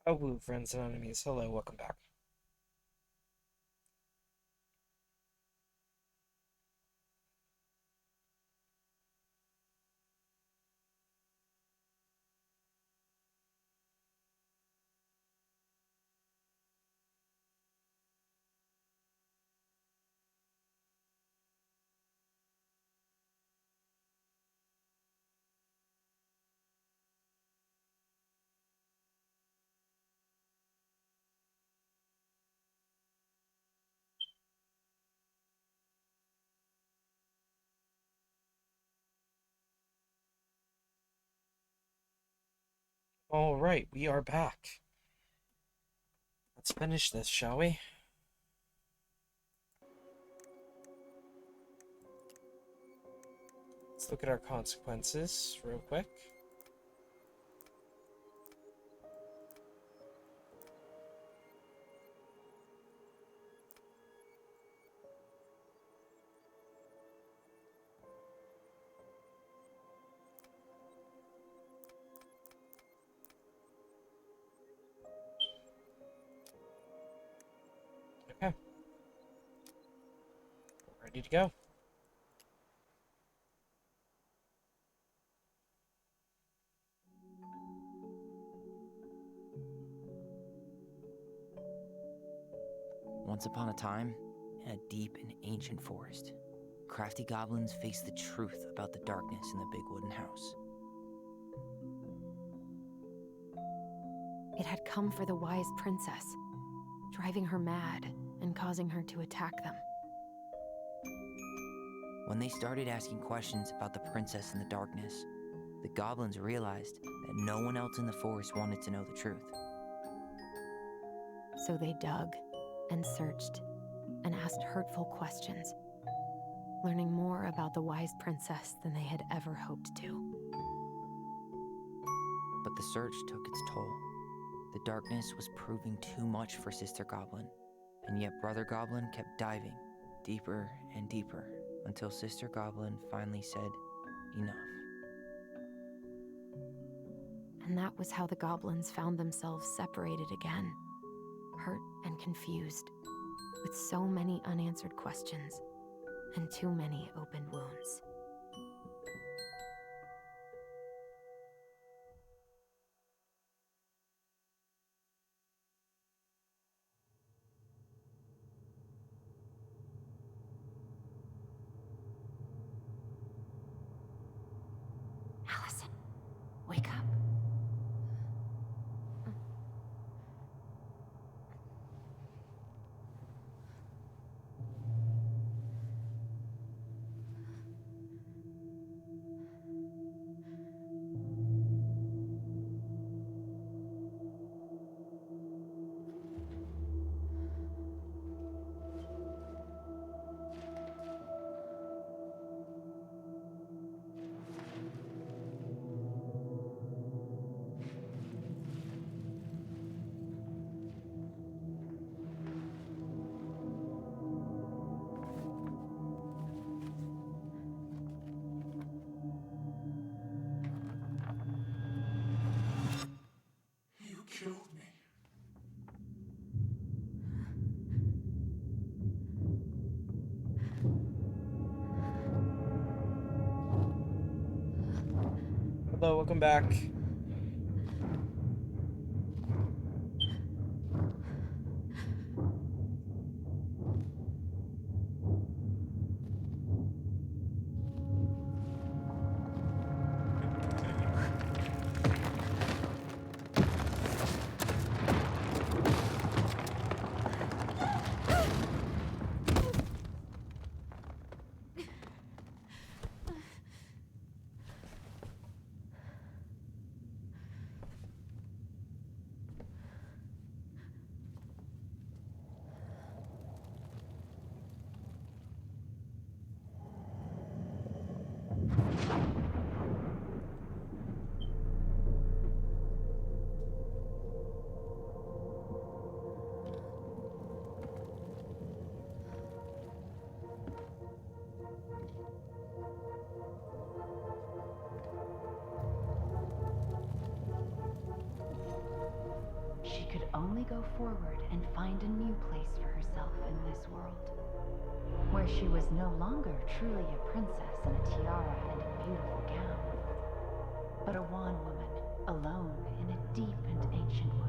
Oh, woo, friends and enemies. Hello, welcome back. All right, we are back. Let's finish this, shall we? Let's look at our consequences real quick. Okay. We're ready to go. Once upon a time, in a deep and ancient forest, crafty goblins faced the truth about the darkness in the big wooden house. It had come for the wise princess, driving her mad and causing her to attack them. When they started asking questions about the princess in the darkness, the goblins realized that no one else in the forest wanted to know the truth. So they dug and searched and asked hurtful questions, learning more about the wise princess than they had ever hoped to. But the search took its toll. The darkness was proving too much for Sister Goblin, and yet Brother Goblin kept diving deeper and deeper until Sister Goblin finally said, "Enough." And that was how the goblins found themselves separated again, hurt and confused, with so many unanswered questions and too many open wounds. Allison, wake up. You killed me. Hello, welcome back. she could only go forward and find a new place for herself in this world, where she was no longer truly a princess in a tiara and a beautiful gown, but a wan woman alone in a deep and ancient wood.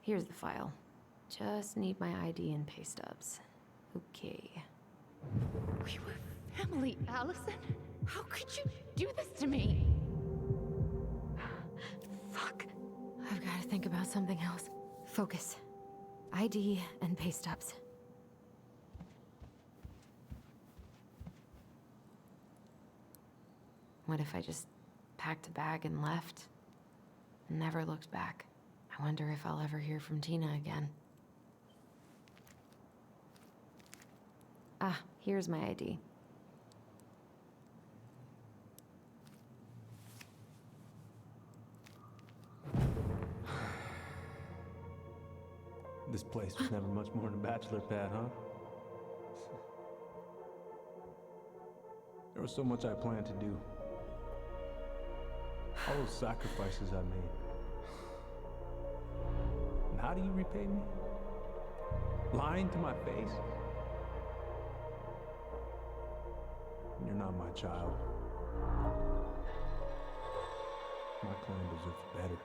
Here's the file. Just need my ID and pay stubs. Okay. We were family, Allison. How could you do this to me? Fuck. I've got to think about something else. Focus. ID and pay stubs. What if I just packed a bag and left? Never looked back. I wonder if I'll ever hear from Tina again. Ah, here's my ID. This place was never much more than a bachelor pad, huh? There was so much I planned to do. All those sacrifices I made. And how do you repay me? Lying to my face? You're not my child. My clan deserves better.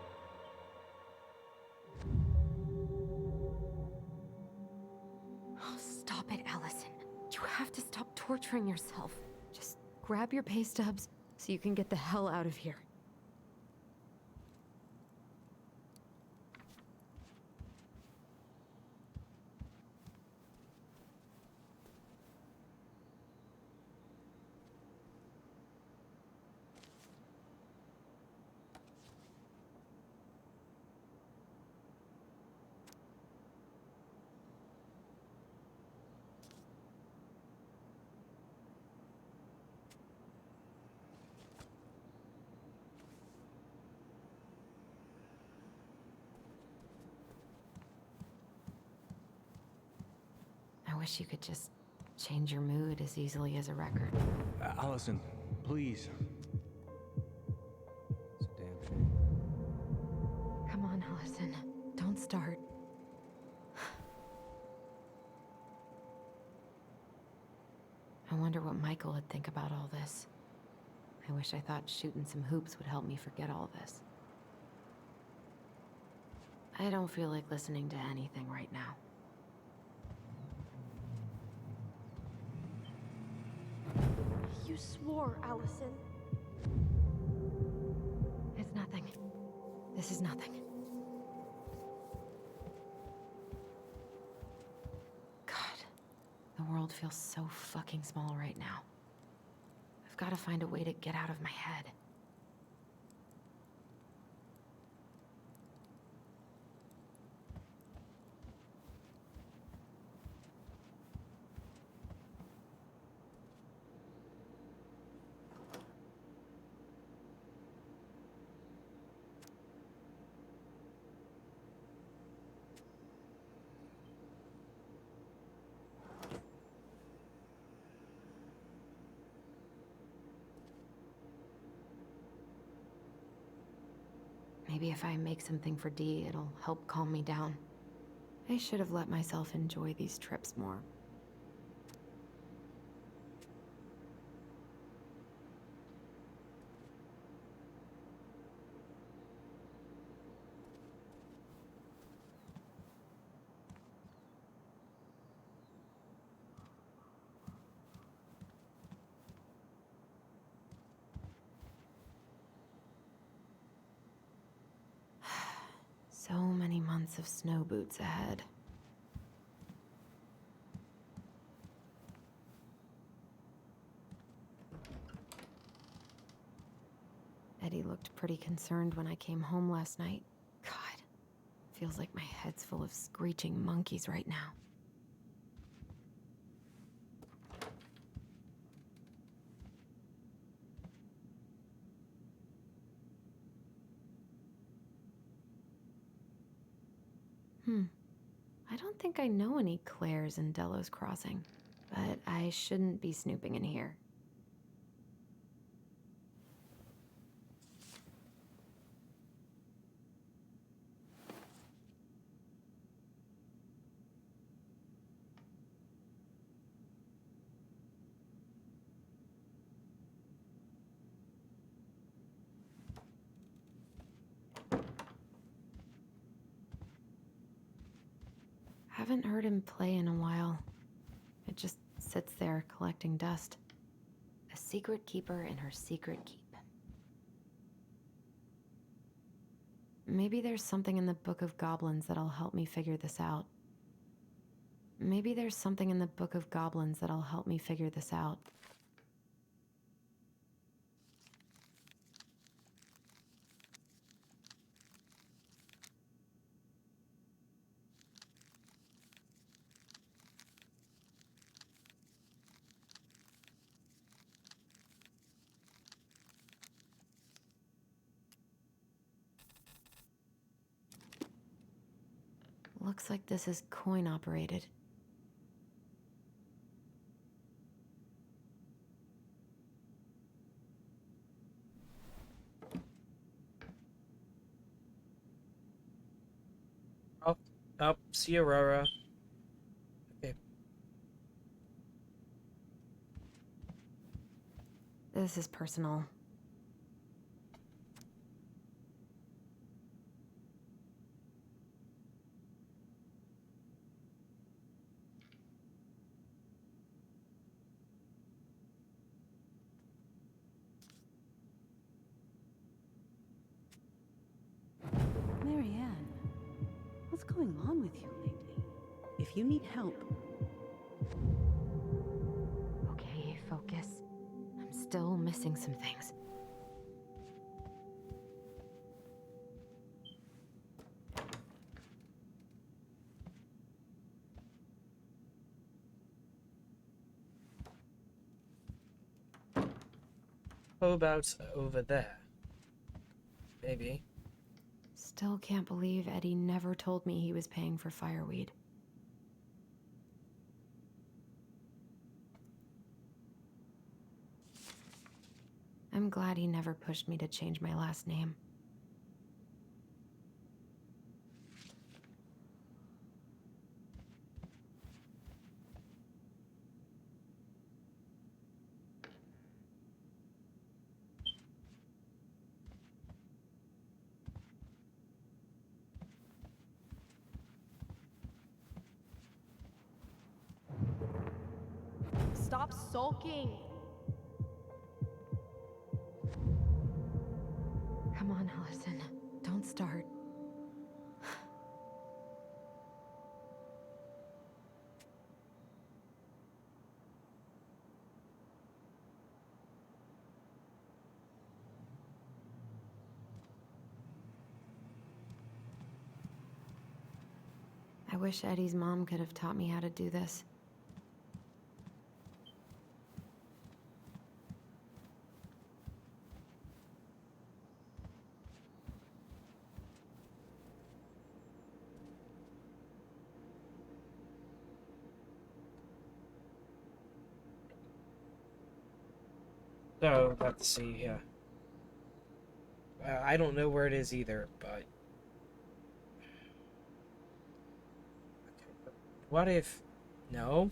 Oh, stop it, Allison. You have to stop torturing yourself. Just grab your pay stubs so you can get the hell out of here. I wish you could just change your mood as easily as a record. Allison, please. It's a damn shame. Come on, Allison. Don't start. I wonder what Michael would think about all this. I wish I thought shooting some hoops would help me forget all this. I don't feel like listening to anything right now. You swore, Allison. It's nothing. This is nothing. God, the world feels so fucking small right now. I've got to find a way to get out of my head. Maybe if I make something for Dee, it'll help calm me down. I should have let myself enjoy these trips more. So many months of snow boots ahead. Eddie looked pretty concerned when I came home last night. God, feels like my head's full of screeching monkeys right now. I don't think I know any Claires in Delos Crossing, but I shouldn't be snooping in here. haven't heard him play in a while. It just sits there collecting dust. A secret keeper in her secret keep. Maybe there's something in the Book of Goblins that'll help me figure this out. Maybe there's something in the Book of Goblins that'll help me figure this out. Looks like this is coin operated. Up, see Aurora. Okay. This is personal. Marianne, what's going on with you lately? If you need help, Okay, focus. I'm still missing some things. How about over there? Maybe. Still can't believe Eddie never told me he was paying for fireweed. I'm glad he never pushed me to change my last name. Stop sulking. Come on, Allison. Don't start. I wish Eddie's mom could have taught me how to do this. So, let's see here. I don't know where it is either, but... What if... No?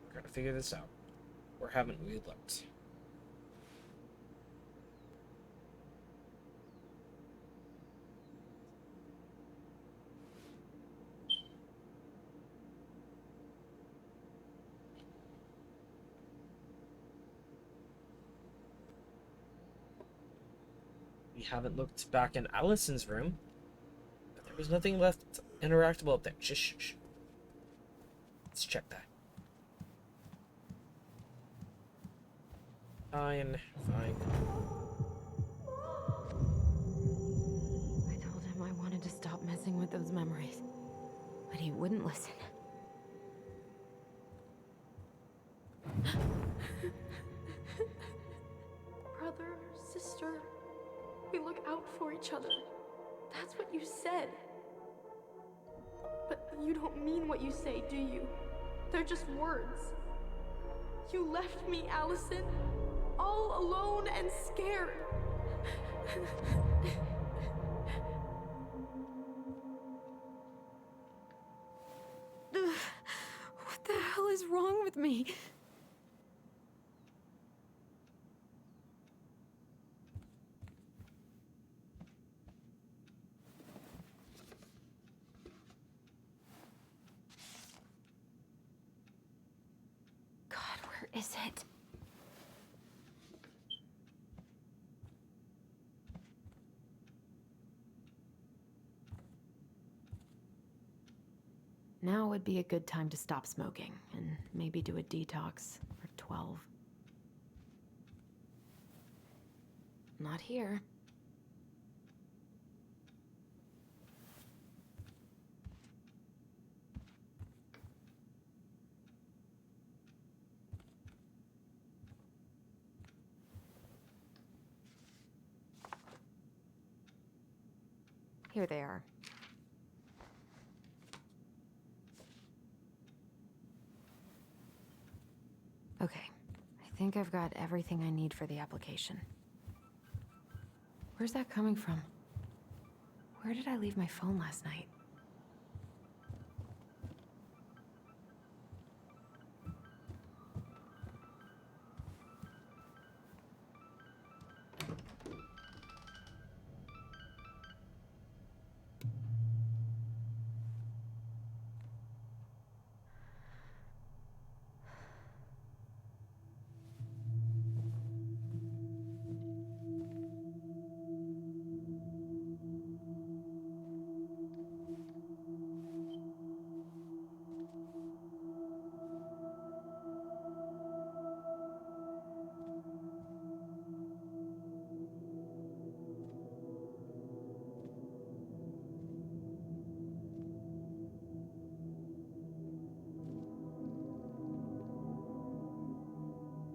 We're gonna figure this out. Or haven't we looked? We haven't looked back in Allison's room. But there was nothing left interactable up there. Shh, shh, shh. Let's check that. Fine, fine. I told him I wanted to stop messing with those memories, but he wouldn't listen. Brother, sister, we look out for each other. That's what you said. But you don't mean what you say, do you? They're just words. You left me, Allison, all alone and scared. What the hell is wrong with me? is it? Now would be a good time to stop smoking and maybe do a detox for 12. Not here. Here they are. Okay, I think I've got everything I need for the application. Where's that coming from? Where did I leave my phone last night?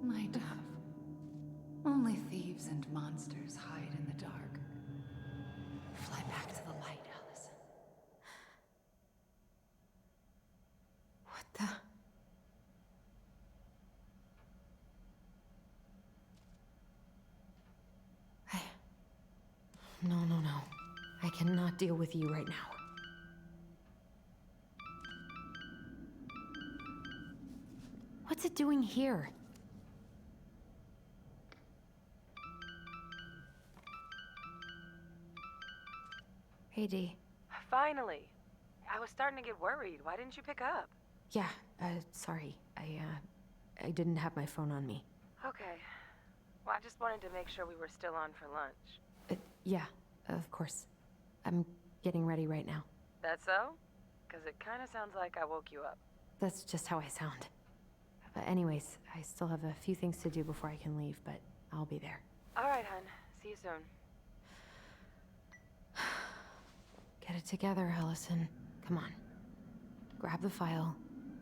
My dove. Only thieves and monsters hide in the dark. Fly back to the light, Allison. What the? No, no, no. I cannot deal with you right now. What's it doing here? Hey, Dee. Finally. I was starting to get worried. Why didn't you pick up? Yeah, sorry. I didn't have my phone on me. Okay. Well, I just wanted to make sure we were still on for lunch. Yeah, of course. I'm getting ready right now. That so? Because it kind of sounds like I woke you up. That's just how I sound. But anyways, I still have a few things to do before I can leave, but I'll be there. All right, hun. See you soon. Get it together, Allison. Come on. Grab the file,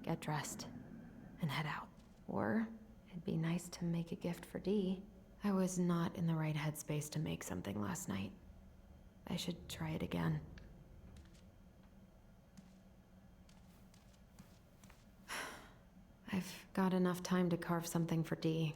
get dressed, and head out. Or it'd be nice to make a gift for Dee. I was not in the right headspace to make something last night. I should try it again. I've got enough time to carve something for Dee.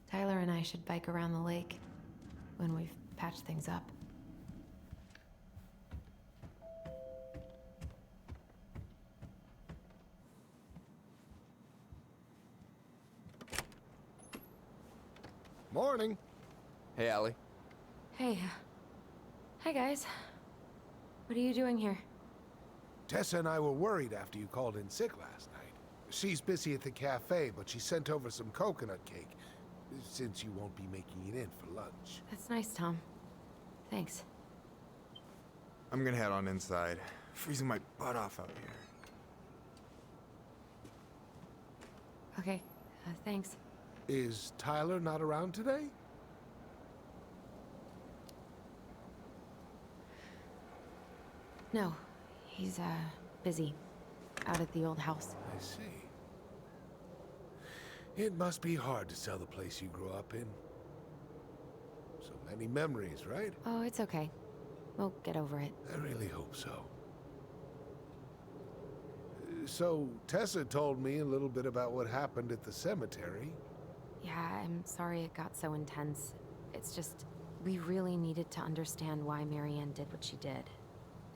Tyler and I should bike around the lake when we've patched things up. Morning. Hey, Allie. Hey. Hi, guys. What are you doing here? Tessa and I were worried after you called in sick last night. She's busy at the cafe, but she sent over some coconut cake, since you won't be making it in for lunch. That's nice, Tom. Thanks. I'm gonna head on inside. Freezing my butt off out here. Okay, thanks. Is Tyler not around today? No, he's, busy. Out at the old house. I see. It must be hard to sell the place you grew up in. So many memories, right? Oh, it's okay. We'll get over it. I really hope so. So, Tessa told me a little bit about what happened at the cemetery. Yeah, I'm sorry it got so intense. It's just, we really needed to understand why Marianne did what she did.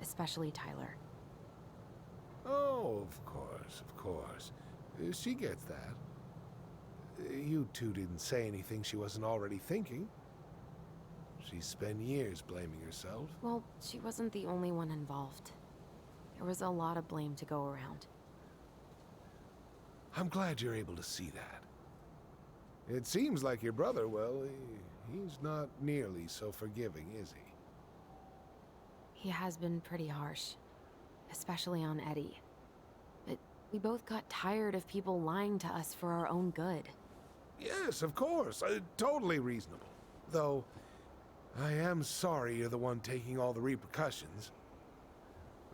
Especially Tyler. Oh, of course. She gets that. You two didn't say anything she wasn't already thinking. She spent years blaming herself. Well, she wasn't the only one involved. There was a lot of blame to go around. I'm glad you're able to see that. It seems like your brother, well, he's not nearly so forgiving, is he? He has been pretty harsh. Especially on Eddie. But we both got tired of people lying to us for our own good. Yes, of course. Totally reasonable. Though, I am sorry you're the one taking all the repercussions.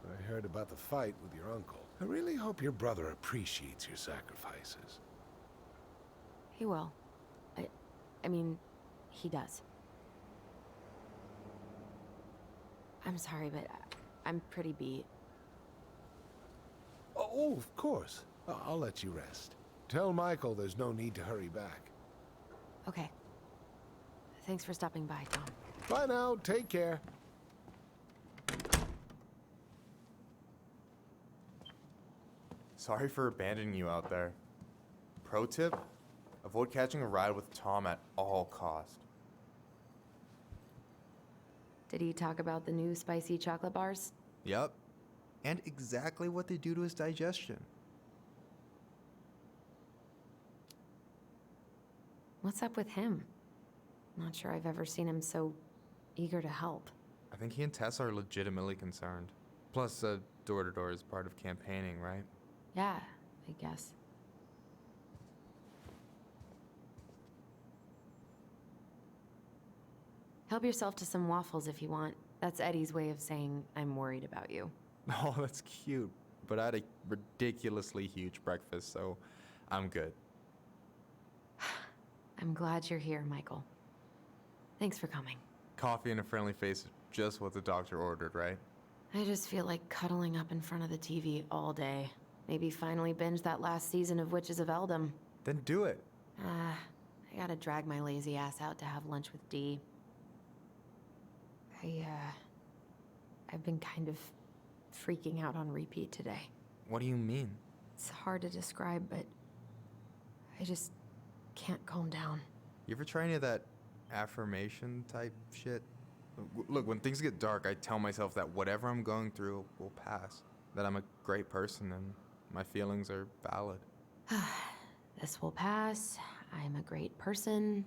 I heard about the fight with your uncle. I really hope your brother appreciates your sacrifices. He will. I mean, he does. I'm sorry, but I'm pretty beat. Oh, of course. I'll let you rest. Tell Michael there's no need to hurry back. Okay. Thanks for stopping by, Tom. Bye now. Take care. Sorry for abandoning you out there. Pro tip? Avoid catching a ride with Tom at all cost. Did he talk about the new spicy chocolate bars? Yup. And exactly what they do to his digestion. What's up with him? Not sure I've ever seen him so eager to help. I think he and Tess are legitimately concerned. Plus, door-to-door is part of campaigning, right? Yeah, I guess. Help yourself to some waffles if you want. That's Eddie's way of saying, I'm worried about you. Oh, that's cute. But I had a ridiculously huge breakfast, so I'm good. I'm glad you're here, Michael. Thanks for coming. Coffee and a friendly face is just what the doctor ordered, right? I just feel like cuddling up in front of the TV all day. Maybe finally binge that last season of Witches of Eldom. Then do it. I gotta drag my lazy ass out to have lunch with Dee. I've been kind of freaking out on repeat today. What do you mean? It's hard to describe, but I just can't calm down. You ever try any of that affirmation type shit? Look, when things get dark, I tell myself that whatever I'm going through will pass. That I'm a great person and my feelings are valid. This will pass. I'm a great person.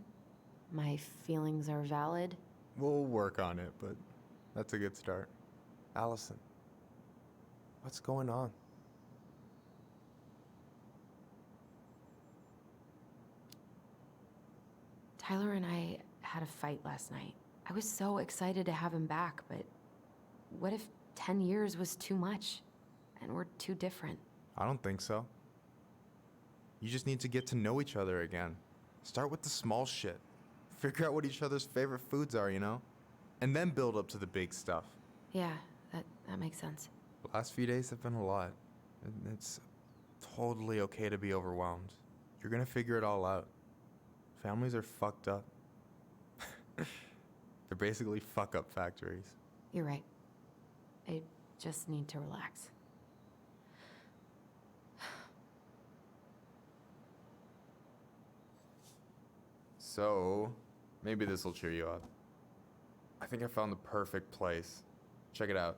My feelings are valid. We'll work on it, but that's a good start. Allison, what's going on? Tyler and I had a fight last night. I was so excited to have him back, but what if 10 years was too much and we're too different? I don't think so. You just need to get to know each other again. Start with the small shit. Figure out what each other's favorite foods are, you know? And then build up to the big stuff. Yeah, that makes sense. The last few days have been a lot. It's totally okay to be overwhelmed. You're gonna figure it all out. Families are fucked up. They're basically fuck-up factories. You're right. I just need to relax. So, maybe this will cheer you up. I think I found the perfect place. Check it out.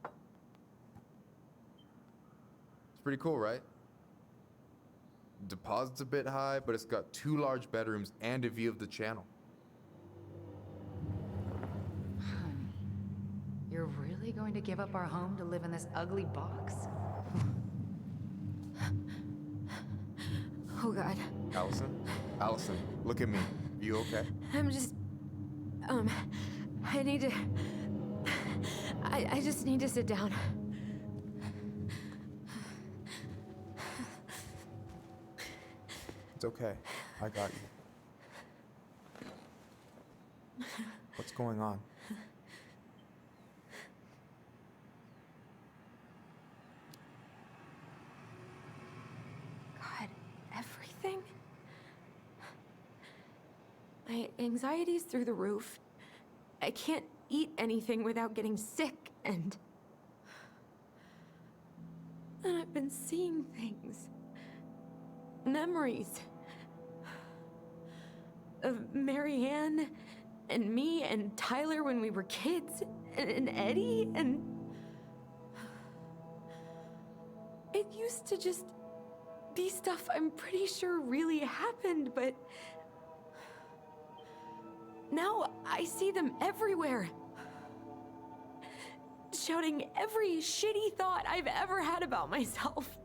It's pretty cool, right? Deposit's a bit high, but it's got 2 large bedrooms and a view of the channel. Honey, you're really going to give up our home to live in this ugly box? Oh god. Allison? Allison, look at me. You okay? I'm just... I need to... I just need to sit down. It's okay. I got you. What's going on? God, everything? My anxiety's through the roof. I can't eat anything without getting sick, and I've been seeing things. Memories. Of Marianne, and me, and Tyler when we were kids, and Eddie, and... It used to just be stuff I'm pretty sure really happened, but... Now I see them everywhere. Shouting every shitty thought I've ever had about myself.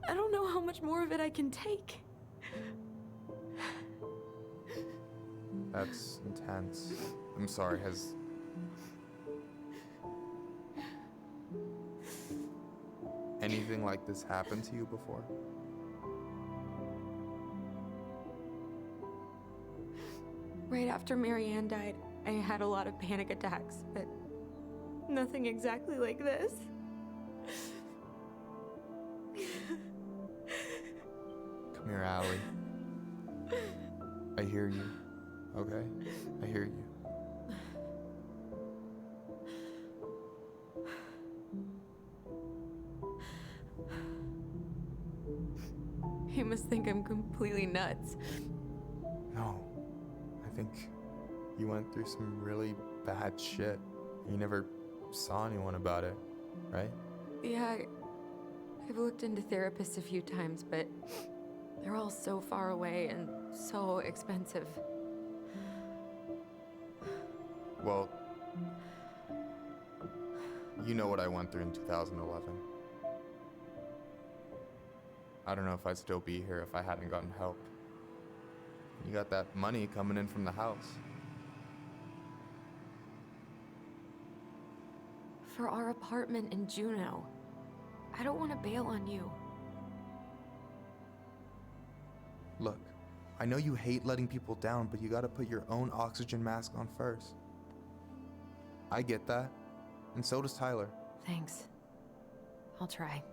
I don't know how much more of it I can take. That's intense. I'm sorry, has... anything like this happened to you before? Right after Marianne died, I had a lot of panic attacks, but nothing exactly like this. Come here, Allie. I hear you. Okay? I hear you. You must think I'm completely nuts. No. I think you went through some really bad shit. You never saw anyone about it, right? Yeah, I've looked into therapists a few times, but they're all so far away and so expensive. Well, you know what I went through in 2011. I don't know if I'd still be here if I hadn't gotten help. You got that money coming in from the house. For our apartment in Juneau. I don't want to bail on you. Look, I know you hate letting people down, but you gotta put your own oxygen mask on first. I get that, and so does Tyler. Thanks. I'll try.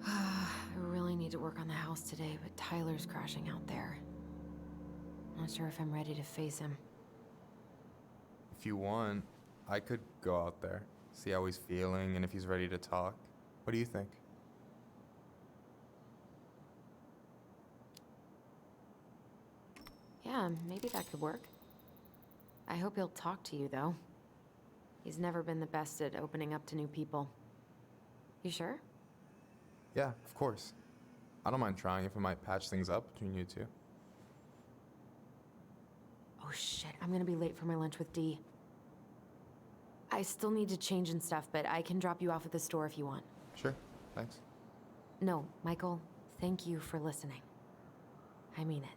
I really need to work on the house today, but Tyler's crashing out there. Not sure if I'm ready to face him. If you want, I could go out there, see how he's feeling, and if he's ready to talk. What do you think? Yeah, maybe that could work. I hope he'll talk to you, though. He's never been the best at opening up to new people. You sure? Yeah, of course. I don't mind trying if it might patch things up between you two. Oh shit, I'm gonna be late for my lunch with Dee. I still need to change and stuff, but I can drop you off at the store if you want. Sure, thanks. No, Michael, thank you for listening. I mean it.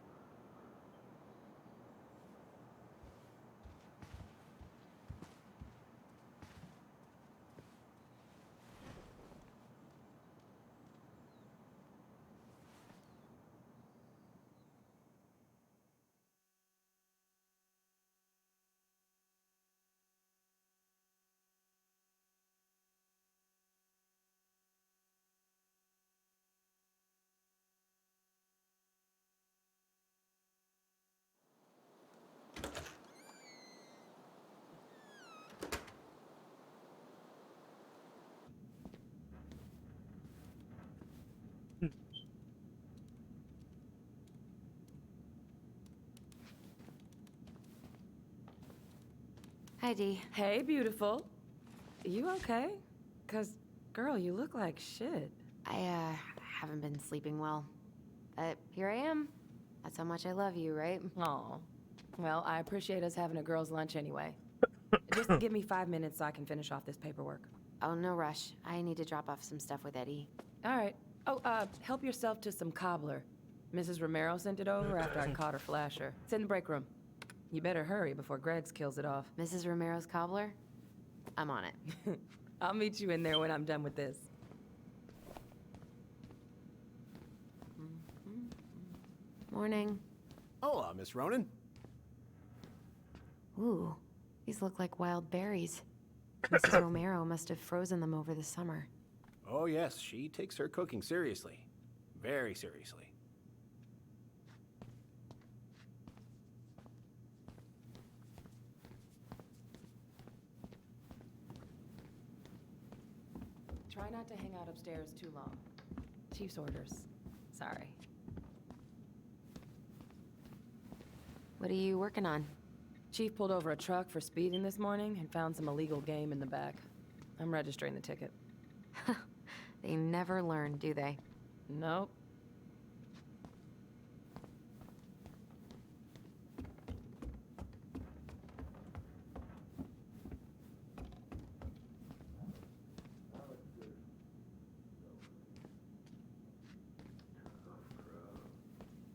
Hi, Dee. Hey, beautiful. You okay? 'Cause, girl, you look like shit. I haven't been sleeping well. But here I am. That's how much I love you, right? Aw. Well, I appreciate us having a girls' lunch anyway. Just give me 5 minutes so I can finish off this paperwork. Oh, no rush. I need to drop off some stuff with Eddie. All right. Oh, help yourself to some cobbler. Mrs. Romero sent it over after I caught her flasher. It's in the break room. You better hurry before Greggs kills it off. Mrs. Romero's cobbler? I'm on it. I'll meet you in there when I'm done with this. Morning. Hola, Miss Ronan. Ooh, these look like wild berries. Mrs. Romero must have frozen them over the summer. Oh yes, she takes her cooking seriously. Very seriously. Try not to hang out upstairs too long. Chief's orders. Sorry. What are you working on? Chief pulled over a truck for speeding this morning and found some illegal game in the back. I'm registering the ticket. They never learn, do they? Nope.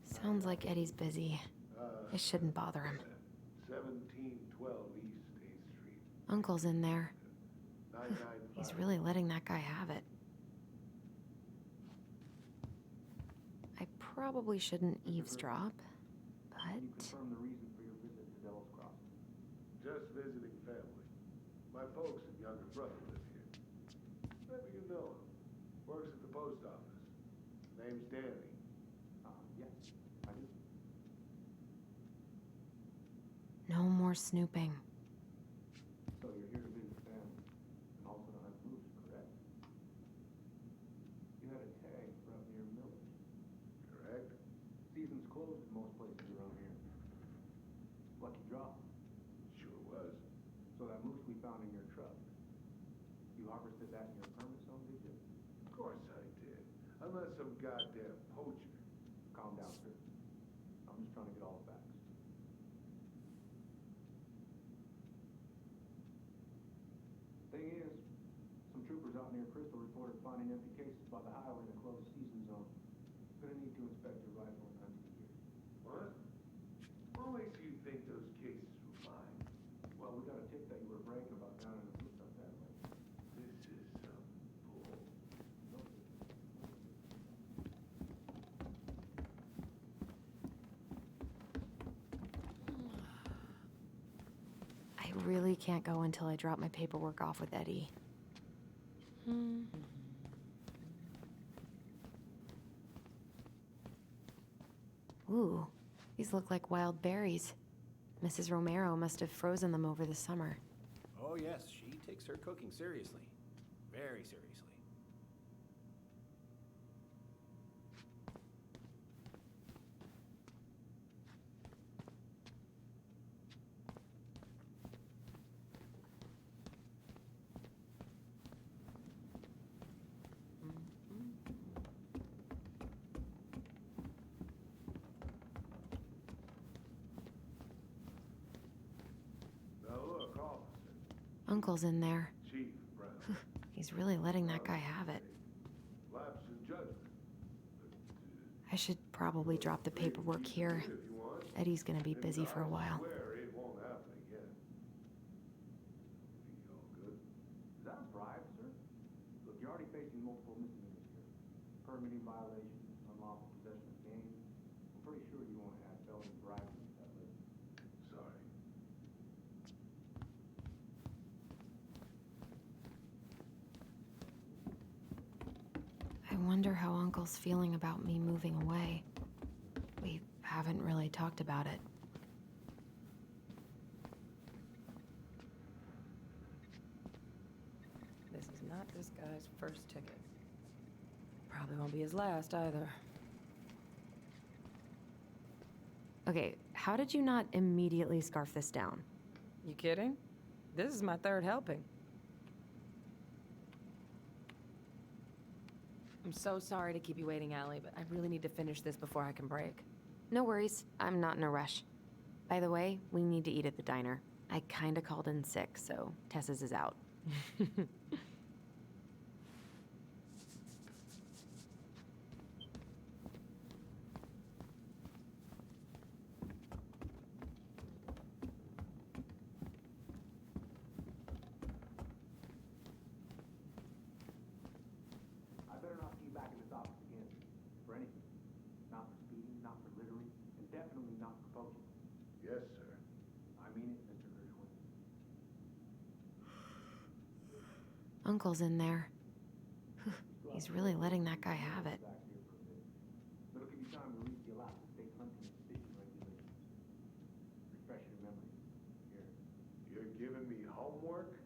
Sounds like Eddie's busy. I shouldn't bother him. 1712 East State Street. Uncle's in there. 995. He's really letting that guy have it. I probably shouldn't eavesdrop, but... Confirm the reason for your visit to Devil's Crossing. Just visiting family. My folks and younger brother live here. Maybe you know him. Works at the post office. Name's Danny. Yes, I do. No more snooping. So you're here to visit family, and also to hunt moose, correct? You had a tag for up near Millers. Correct? Season's closed in most places around here. Lucky draw. Sure was. So that moose we found in your truck, you harvested that in your permit zone, did you? Of course I did. Unless some goddamn poacher. Calm down, sir. I'm just trying to get all the facts. Thing is, some troopers out near Crystal reported finding empty cases by the highway in a closed season zone. Gonna need to inspect your rifle and hunting gear. What? What makes you think those cases were mine? Well, we got a tip that you were bragging about down in the woods up that way. This is some bull. I really can't go until I drop my paperwork off with Eddie. Ooh, these look like wild berries. Mrs. Romero must have frozen them over the summer. Oh yes, she takes her cooking seriously. Very seriously. Now look, officer. Uncle's in there. Chief Brown. He's really letting that guy have it. Lapse in judgment. I should probably drop the paperwork here. Eddie's gonna be busy for a while. Swear it won't happen again. Be all good. Is that a bribe, sir? Look, you're already facing multiple misdemeanors here. Permitting violations, unlawful possession of game. I'm pretty sure you won't add felony bribery to that list. Sorry. I wonder how Uncle's feeling about me moving away. We haven't really talked about it. This is not this guy's first ticket. Probably won't be his last either. Okay, how did you not immediately scarf this down? You kidding? This is my third helping. I'm so sorry to keep you waiting, Allie, but I really need to finish this before I can break. No worries, I'm not in a rush. By the way, we need to eat at the diner. I kinda called in sick, so Tessa's is out. Uncle's in there. Whew, he's really letting that guy have it. It'll give you time to read the allowed state hunting and fishing regulations. Refresh your memory. Here. You're giving me homework?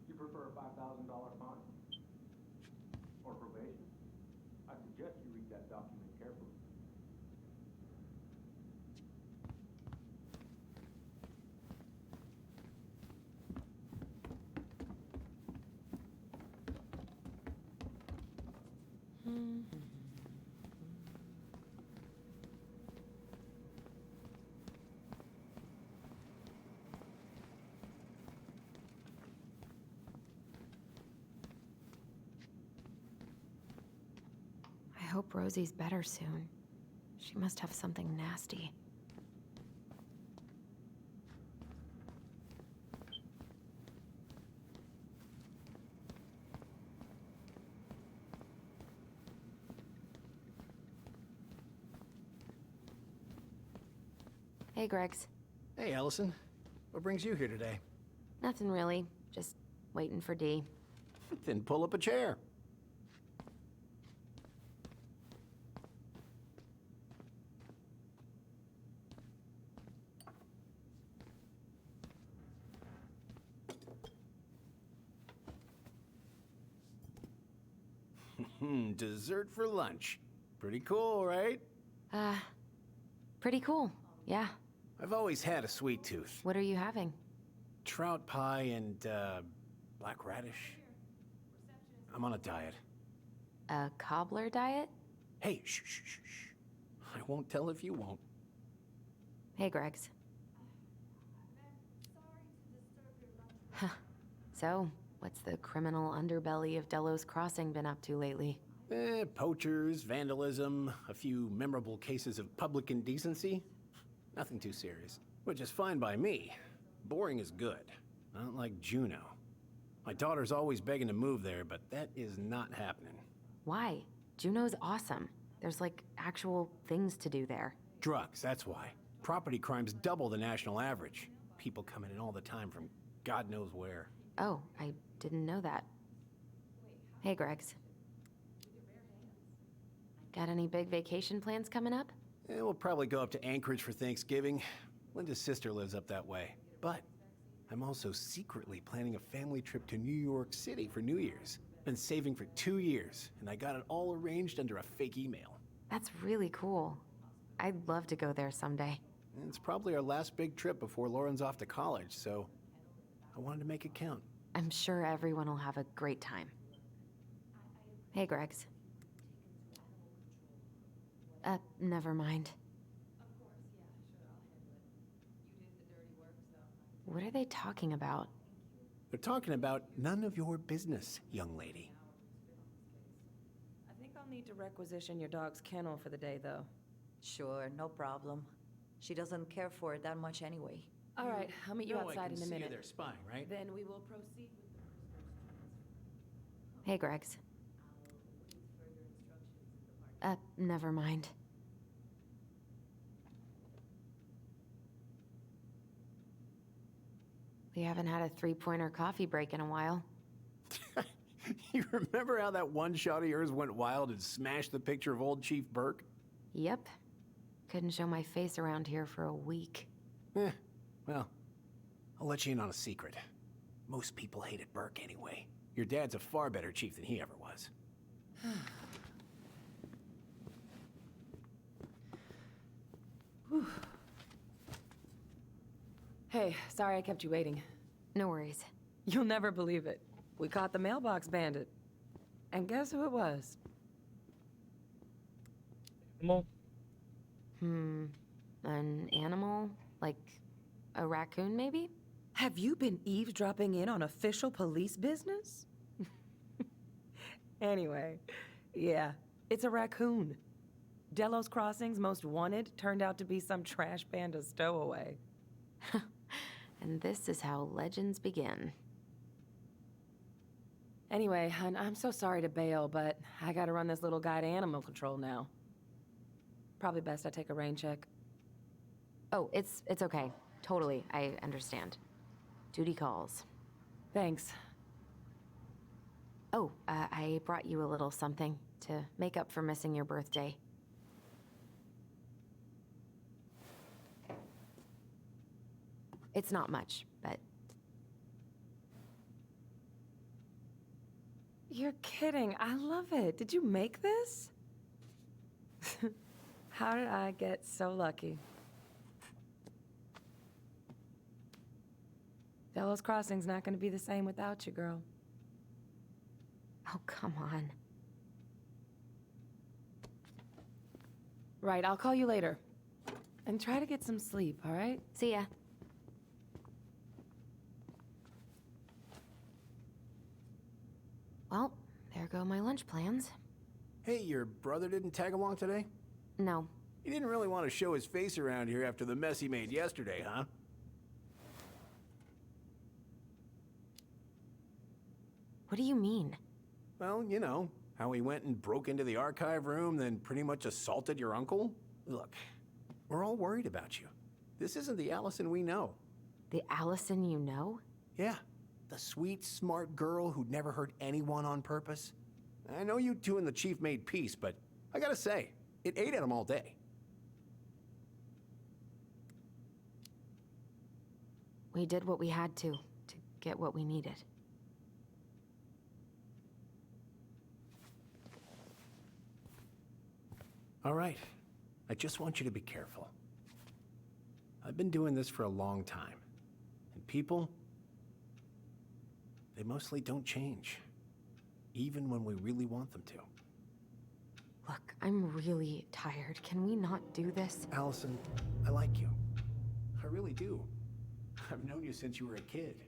You prefer a $5,000 fine? Or probation? I suggest you read that document carefully. I hope Rosie's better soon. She must have something nasty. Hey, Gregs. Hey, Allison. What brings you here today? Nothing really. Just waiting for Dee. Then pull up a chair. Dessert for lunch. Pretty cool, right? Pretty cool. Yeah. I've always had a sweet tooth. What are you having? Trout pie and, black radish. I'm on a diet. A cobbler diet? Hey, shh, shh, shh, shh. I won't tell if you won't. Hey, Gregs. Huh. So, what's the criminal underbelly of Delos Crossing been up to lately? Poachers, vandalism, a few memorable cases of public indecency. Nothing too serious. Which is fine by me. Boring is good. Not like Juneau. My daughter's always begging to move there, but that is not happening. Why? Juneau's awesome. There's like actual things to do there. Drugs, that's why. Property crime's double the national average. People coming in all the time from God knows where. Oh, I didn't know that. Hey, Gregs. Got any big vacation plans coming up? We'll probably go up to Anchorage for Thanksgiving. Linda's sister lives up that way. But I'm also secretly planning a family trip to New York City for New Year's. Been saving for 2 years, and I got it all arranged under a fake email. That's really cool. I'd love to go there someday. It's probably our last big trip before Lauren's off to college, so I wanted to make it count. I'm sure everyone will have a great time. Hey, Gregs. Never mind. What are they talking about? They're talking about none of your business, young lady. I think I'll need to requisition your dog's kennel for the day, though. Sure, no problem. She doesn't care for it that much anyway. All right, I'll meet you No, I outside can in a see minute. they're spying, right? Then we will proceed with the Hey, Gregs. Never mind. We haven't had a three-pointer coffee break in a while. You remember how that one shot of yours went wild and smashed the picture of old Chief Burke? Yep. Couldn't show my face around here for a week. Well, I'll let you in on a secret. Most people hated Burke anyway. Your dad's a far better chief than he ever was. Hey, sorry I kept you waiting. No worries. You'll never believe it. We caught the mailbox bandit. And guess who it was? Animal? An animal? Like a raccoon, maybe? Have you been eavesdropping in on official police business? Anyway, yeah, it's a raccoon. Delos Crossing's most wanted turned out to be some trash panda stowaway. And this is how legends begin. Anyway, hun, I'm so sorry to bail, but I gotta run this little guy to animal control now. Probably best I take a rain check. Oh, it's okay. Totally, I understand. Duty calls. Thanks. Oh, I brought you a little something to make up for missing your birthday. It's not much, but... You're kidding. I love it. Did you make this? How did I get so lucky? Delos Crossing's not gonna be the same without you, girl. Oh, come on. Right, I'll call you later. And try to get some sleep, all right? See ya. Well, there go my lunch plans. Hey, your brother didn't tag along today? No. He didn't really want to show his face around here after the mess he made yesterday, huh? What do you mean? Well, you know, how he went and broke into the archive room, then pretty much assaulted your uncle. Look, we're all worried about you. This isn't the Allison we know. The Allison you know? Yeah, the sweet, smart girl who'd never hurt anyone on purpose. I know you two and the chief made peace, but I gotta say, it ate at him all day. We did what we had to get what we needed. All right, I just want you to be careful. I've been doing this for a long time, and people, they mostly don't change, even when we really want them to. Look, I'm really tired. Can we not do this? Allison, I like you. I really do. I've known you since you were a kid.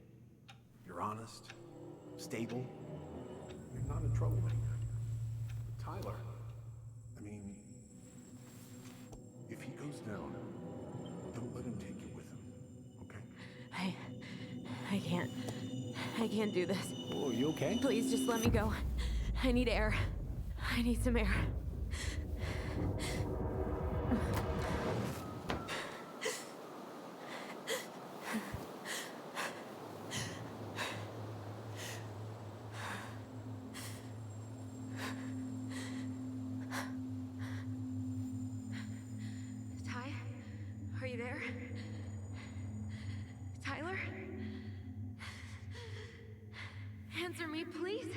You're honest, stable. You're not a troublemaker. Tyler, I mean, if he goes down, don't let him take you with him, okay? I can't do this. Oh, you okay? Please just let me go. I need air. I need some air. Ty? Are you there? Tyler? Answer me, please.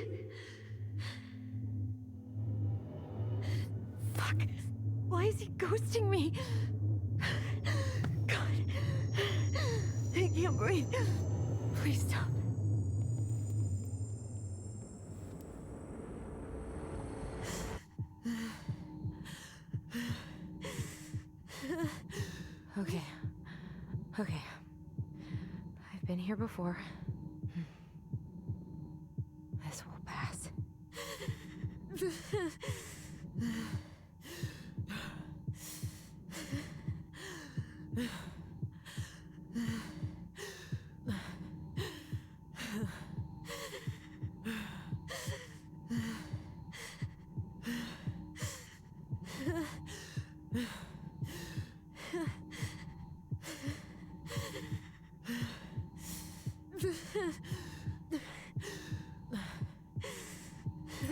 Fuck. Why is he ghosting me? God. I can't breathe. Please stop. Okay. Okay. I've been here before. This will pass.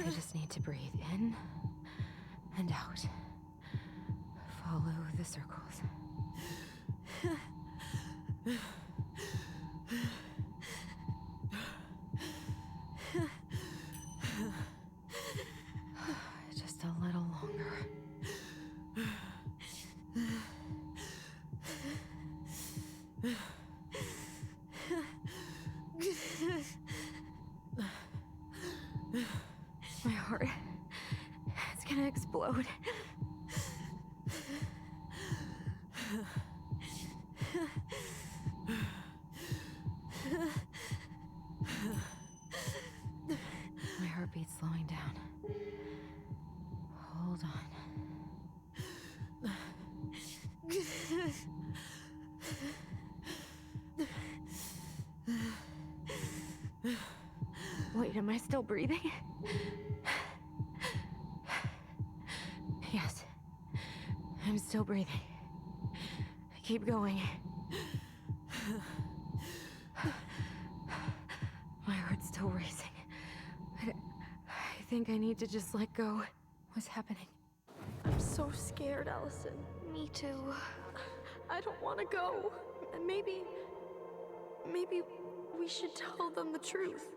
I just need to breathe in and out. Follow the circles. Just a little longer. My heart, it's gonna explode. My heartbeat's slowing down. Hold on. Wait, am I still breathing? Yes, I'm still breathing. Keep going. My heart's still racing. think I need to just let go. What's happening? I'm so scared, Allison. Me too. I don't want to go. And maybe we should tell them the truth.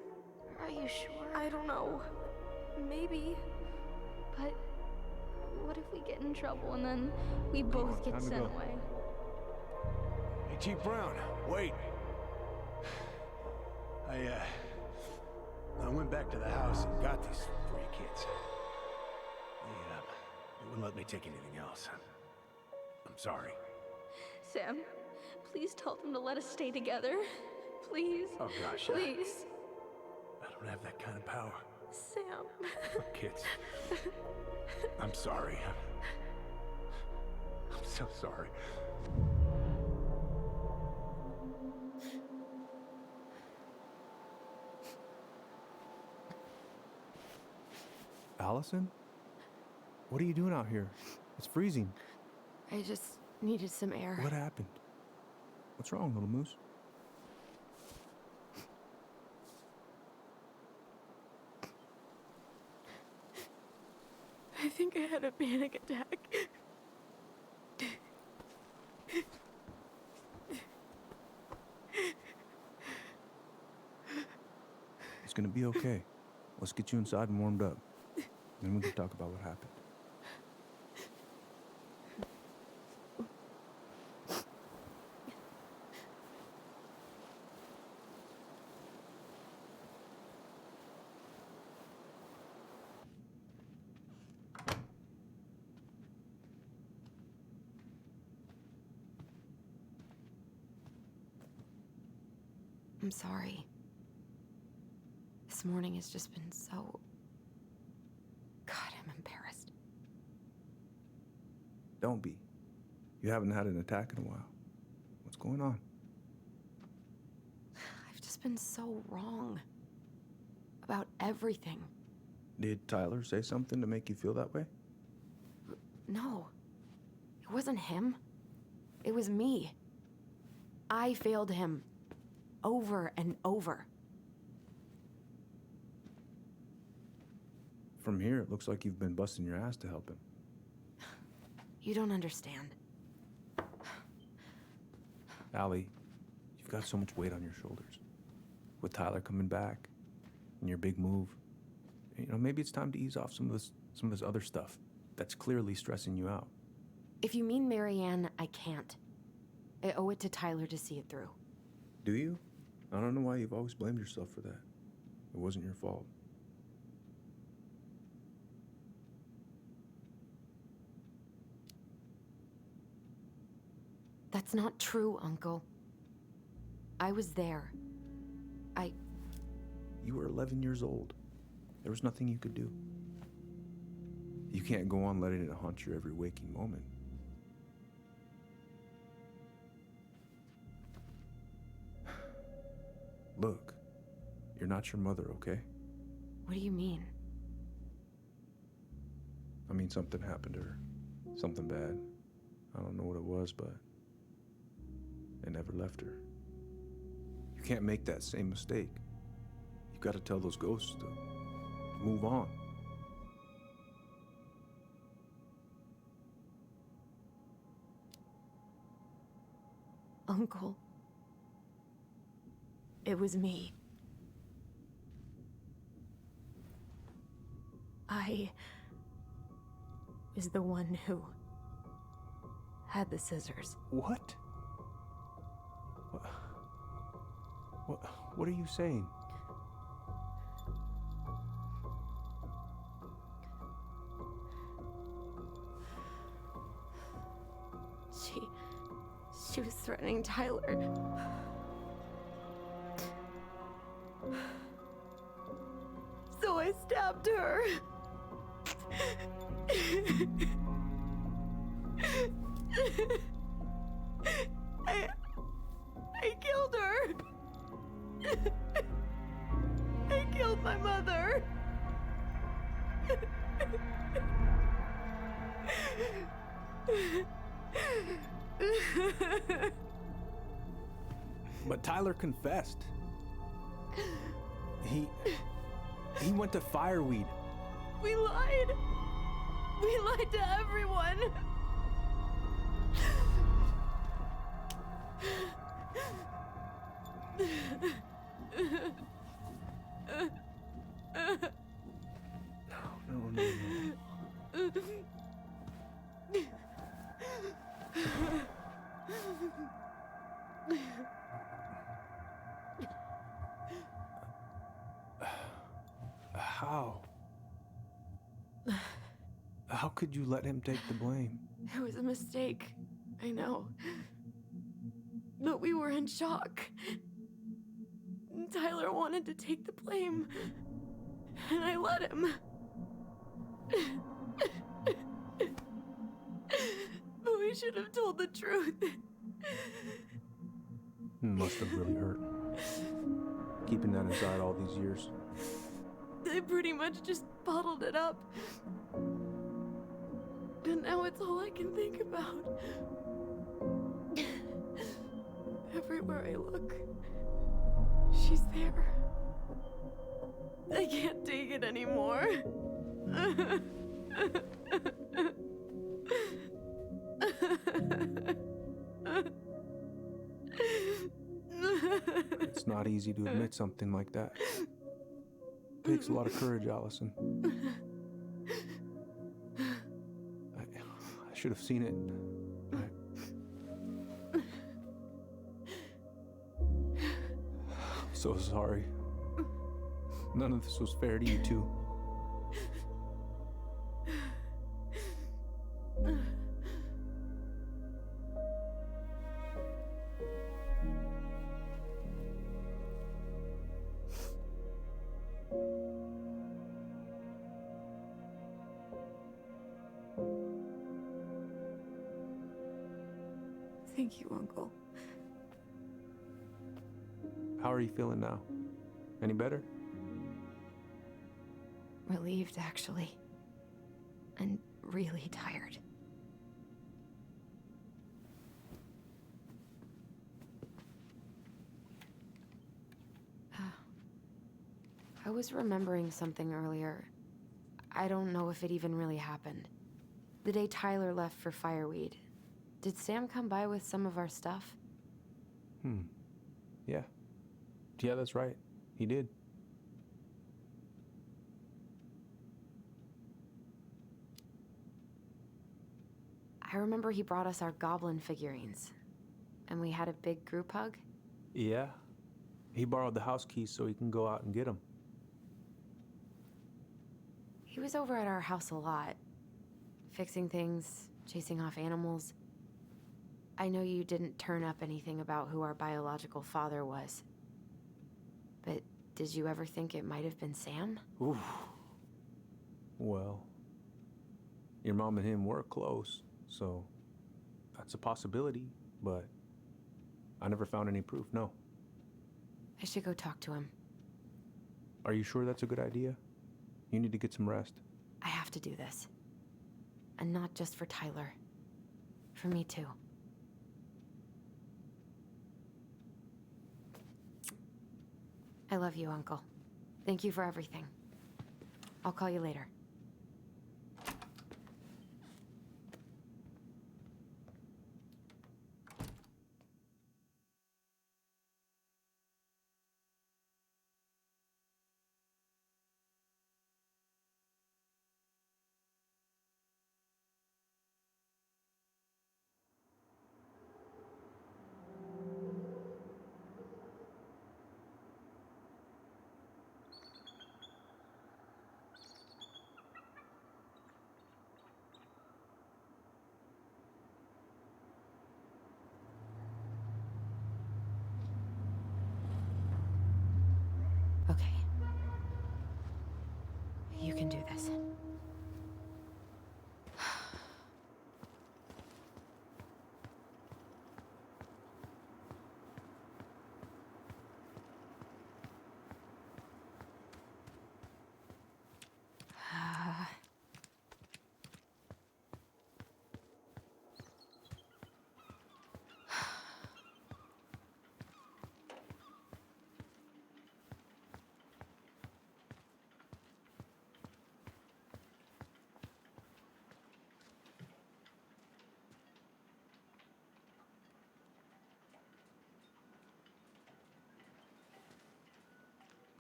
Are you sure? I don't know. Maybe. But what if we get in trouble and then we both get sent away? Hey, Chief Brown, wait. I went back to the house and got these 3 kids. They wouldn't let me take anything else. I'm sorry. Sam, please tell them to let us stay together. Please. Oh gosh. Please. I don't have that kind of power. Sam. Kids. I'm sorry. I'm so sorry. Allison? What are you doing out here? It's freezing. I just needed some air. What happened? What's wrong, little moose? I think I had a panic attack. It's gonna be okay. Let's get you inside and warmed up. Then we can talk about what happened. I'm sorry. This morning has just been so... God, I'm embarrassed. Don't be. You haven't had an attack in a while. What's going on? I've just been so wrong. About everything. Did Tyler say something to make you feel that way? No. It wasn't him. It was me. I failed him. Over and over. From here, it looks like you've been busting your ass to help him. You don't understand. Allie, you've got so much weight on your shoulders. With Tyler coming back, and your big move, you know, maybe it's time to ease off some of this other stuff that's clearly stressing you out. If you mean Marianne, I can't. I owe it to Tyler to see it through. Do you? I don't know why you've always blamed yourself for that. It wasn't your fault. That's not true, Uncle. I was there. You were 11 years old. There was nothing you could do. You can't go on letting it haunt your every waking moment. Look, you're not your mother, okay? What do you mean? I mean, something happened to her. Something bad. I don't know what it was, but it never left her. You can't make that same mistake. You gotta tell those ghosts to move on. Uncle. It was me. I was the one who had the scissors. What? What are you saying? She was threatening Tyler. So I stabbed her. I killed her. I killed my mother. But Tyler confessed. He went to Fireweed We lied. We lied to everyone. No. How? How could you let him take the blame? It was a mistake. I know. But we were in shock. Tyler wanted to take the blame. And I let him. But we should have told the truth. Must have really hurt. Keeping that inside all these years. They pretty much just bottled it up. And now it's all I can think about. Everywhere I look, she's there. I can't take it anymore. It's not easy to admit something like that. Takes a lot of courage, Allison. I should have seen it. I'm so sorry. None of this was fair to you two. Thank you, Uncle. How are you feeling now? Any better? Relieved, actually. And really tired. I was remembering something earlier. I don't know if it even really happened. The day Tyler left for Fireweed, did Sam come by with some of our stuff? Yeah. Yeah, that's right. He did. I remember he brought us our goblin figurines. And we had a big group hug. Yeah. He borrowed the house keys so he can go out and get them. He was over at our house a lot. Fixing things, chasing off animals. I know you didn't turn up anything about who our biological father was. But did you ever think it might have been Sam? Oof. Well, your mom and him were close, so that's a possibility, but I never found any proof, no. I should go talk to him. Are you sure that's a good idea? You need to get some rest. I have to do this. And not just for Tyler. For me too. I love you, Uncle. Thank you for everything. I'll call you later. Okay. You can do this.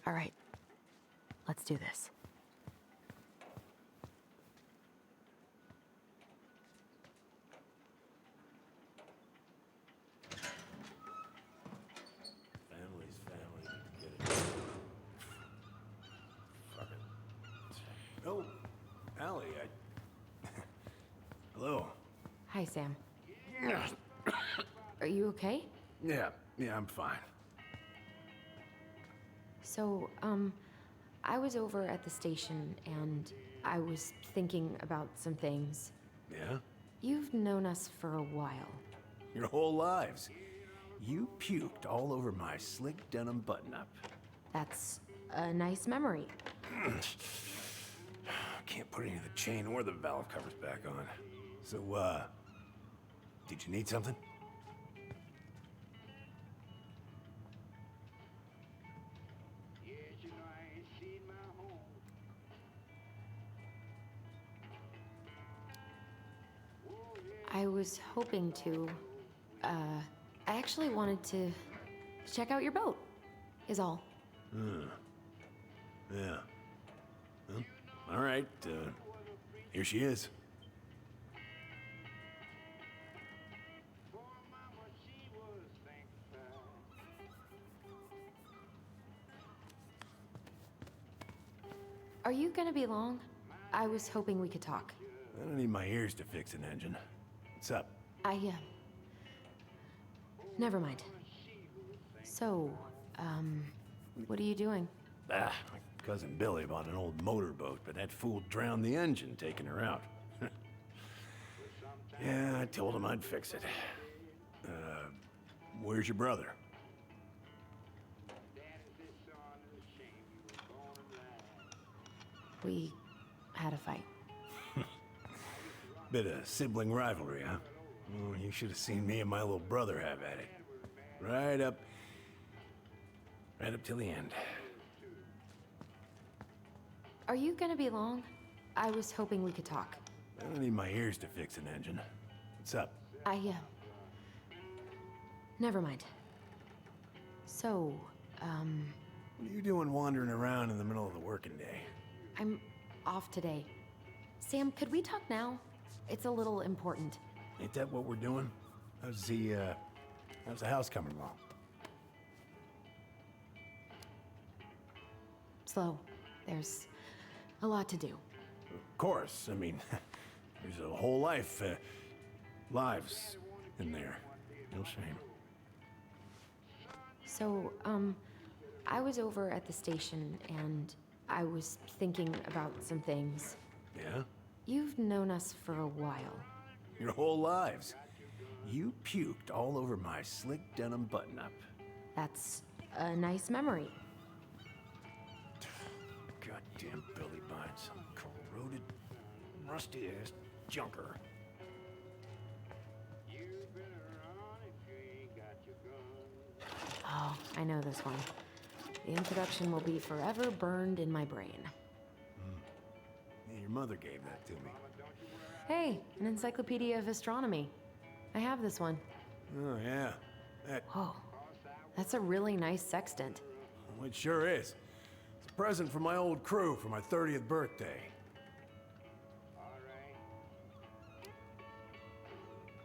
All right. Let's do this. Family's family. Get it. Fuck it. Oh, Allie, Hello. Hi, Sam. Are you okay? Yeah, I'm fine. So, I was over at the station and I was thinking about some things. Yeah? You've known us for a while. Your whole lives. You puked all over my slick denim button-up. That's a nice memory. Can't put any of the chain or the valve covers back on. So, did you need something? I was hoping to, I actually wanted to check out your boat, is all. Yeah. Well, all right, here she is. Are you gonna be long? I was hoping we could talk. I don't need my ears to fix an engine. What's up? Never mind. So, what are you doing? My cousin Billy bought an old motorboat, but that fool drowned the engine taking her out. Yeah, I told him I'd fix it. Where's your brother? We had a fight. Bit of sibling rivalry, huh? Oh, you should have seen me and my little brother have at it. Right up till the end. Are you gonna be long? I was hoping we could talk. I don't need my ears to fix an engine. What's up? Never mind. So, What are you doing wandering around in the middle of the working day? I'm off today. Sam, could we talk now? It's a little important. Ain't that what we're doing? How's the house coming along? Slow. There's a lot to do. Of course. I mean, there's a whole lives in there. No shame. So, I was over at the station and I was thinking about some things. Yeah? You've known us for a while. Your whole lives. You puked all over my slick denim button-up. That's a nice memory. Goddamn Billy buying some corroded, rusty-ass junker. Oh, I know this one. The introduction will be forever burned in my brain. Yeah, your mother gave that to me. Hey, an encyclopedia of astronomy. I have this one. Oh, yeah. Whoa, that's a really nice sextant. Well, it sure is. It's a present from my old crew for my 30th birthday.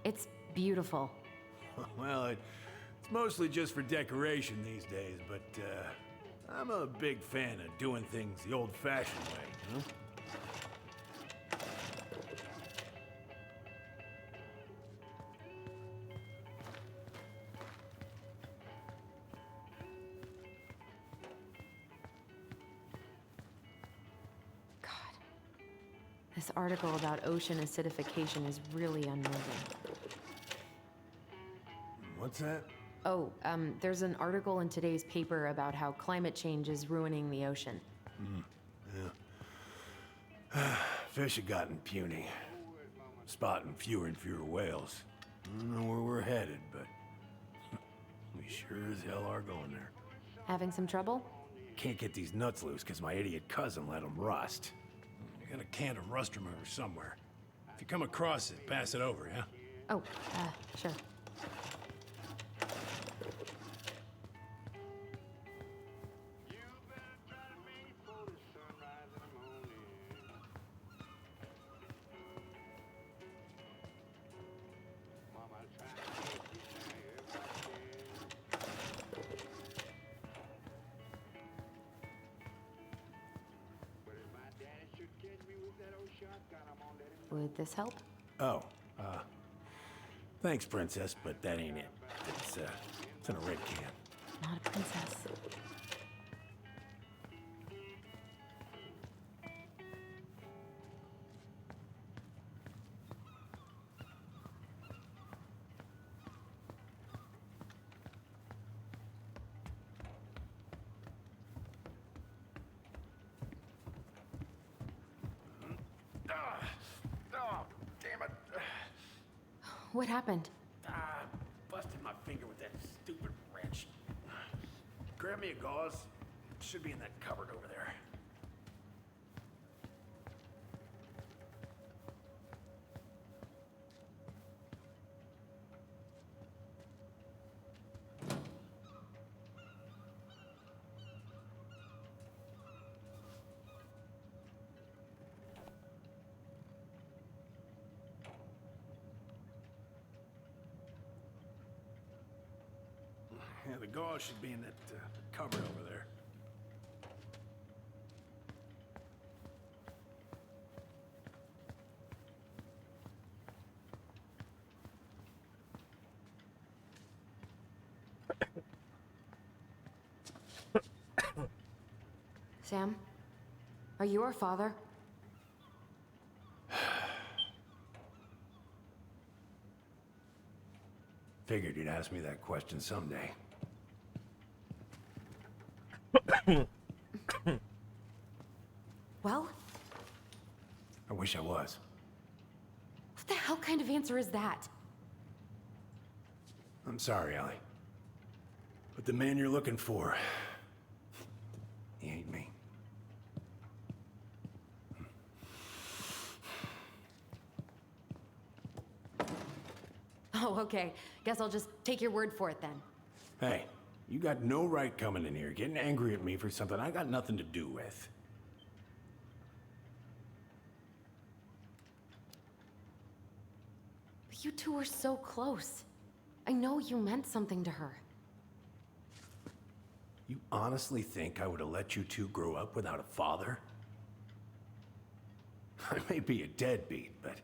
It's beautiful. Well, it's mostly just for decoration these days, but I'm a big fan of doing things the old-fashioned way, you know? This article about ocean acidification is really unnerving. What's that? Oh, there's an article in today's paper about how climate change is ruining the ocean. Yeah. Fish have gotten puny. Spotting fewer and fewer whales. I don't know where we're headed, but we sure as hell are going there. Having some trouble? Can't get these nuts loose because my idiot cousin let them rust. I got a can of rust remover somewhere. If you come across it, pass it over, yeah? Oh, sure. Would this help? Oh, thanks, Princess, but that ain't it. It's in a red can. Not a princess. Oh, damn it. What happened? Busted my finger with that stupid wrench. Grab me a gauze. It should be in that cupboard over there. Yeah, the gauze should be in that cupboard over there. Sam? Are you our father? Figured you'd ask me that question someday. Well? I wish I was. What the hell kind of answer is that? I'm sorry, Ellie. But the man you're looking for, he ain't me. Oh, okay. Guess I'll just take your word for it then. Hey, you got no right coming in here getting angry at me for something I got nothing to do with. But you two were so close. I know you meant something to her. You honestly think I would have let you two grow up without a father? I may be a deadbeat, but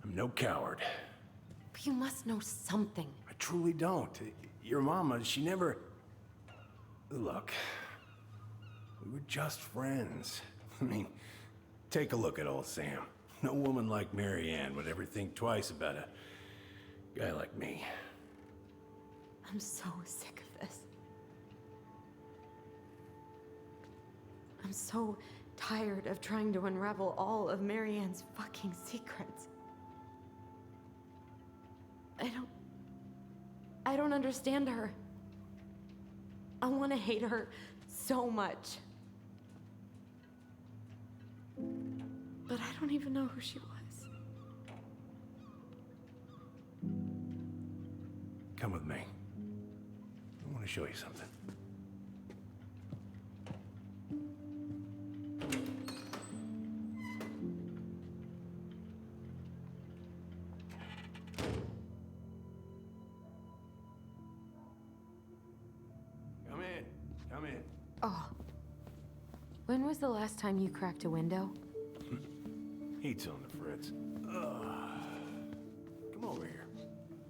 I'm no coward. But you must know something. I truly don't. Your mama, she never... Look, we were just friends. I mean, take a look at old Sam. No woman like Mary Ann would ever think twice about a guy like me. I'm so sick of this. I'm so tired of trying to unravel all of Mary Ann's fucking secrets. I don't understand her. I want to hate her so much. But I don't even know who she was. Come with me. I want to show you something. Come in. Come in. Oh. When was the last time you cracked a window? Heat's on the fritz. Come over here.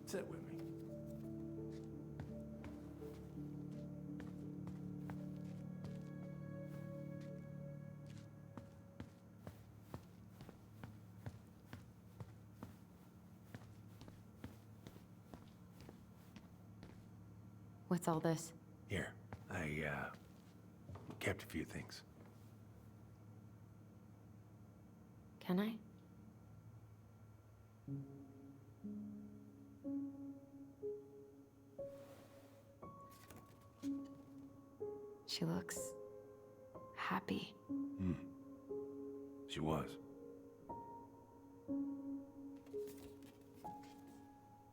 Sit with me. What's all this? Here, I kept a few things. Can I? She looks happy. She was.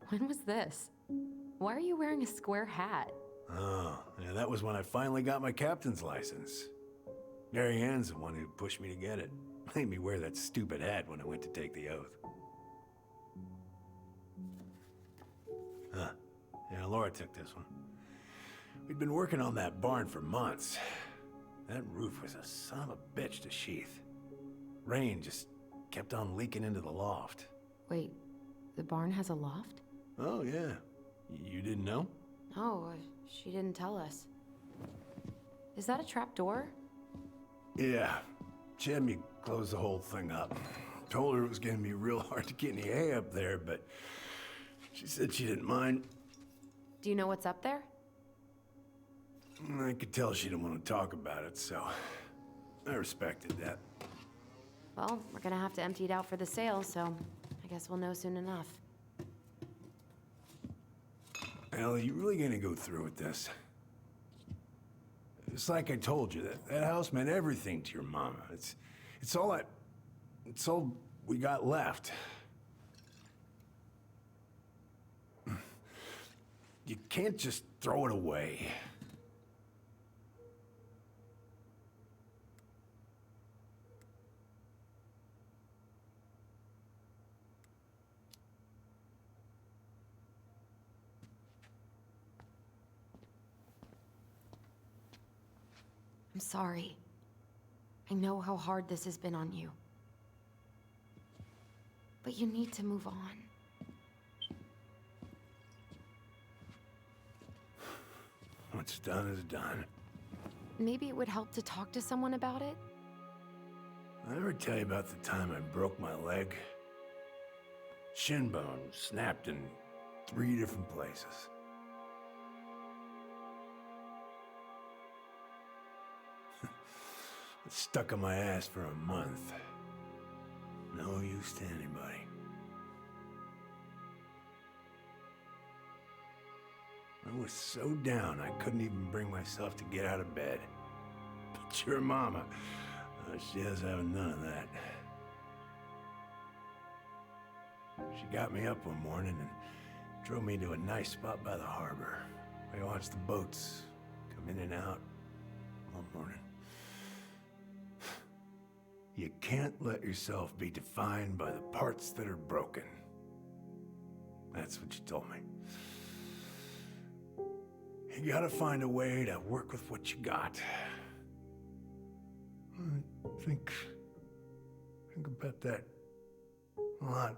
When was this? Why are you wearing a square hat? Oh, yeah, that was when I finally got my captain's license. Mary Ann's the one who pushed me to get it. Made me wear that stupid hat when I went to take the oath. Huh. Yeah, Laura took this one. We'd been working on that barn for months. That roof was a son of a bitch to sheath. Rain just kept on leaking into the loft. Wait, the barn has a loft? Oh, yeah. You didn't know? Oh, she didn't tell us. Is that a trap door? Yeah. She had me close the whole thing up. Told her it was gonna be real hard to get any hay up there, but she said she didn't mind. Do you know what's up there? I could tell she didn't want to talk about it, so I respected that. Well, we're gonna have to empty it out for the sale, so I guess we'll know soon enough. Ellie, you really gonna go through with this? It's like I told you, that house meant everything to your mama. It's all we got left. You can't just throw it away. I'm sorry. I know how hard this has been on you. But you need to move on. What's done is done. Maybe it would help to talk to someone about it? I ever tell you about the time I broke my leg? Shin bone snapped in 3 different places. It stuck in my ass for a month. No use to anybody. I was so down I couldn't even bring myself to get out of bed. But your mama, she has having none of that. She got me up one morning and drove me to a nice spot by the harbor. I watched the boats come in and out all morning. You can't let yourself be defined by the parts that are broken. That's what you told me. You gotta find a way to work with what you got. Think about that a lot.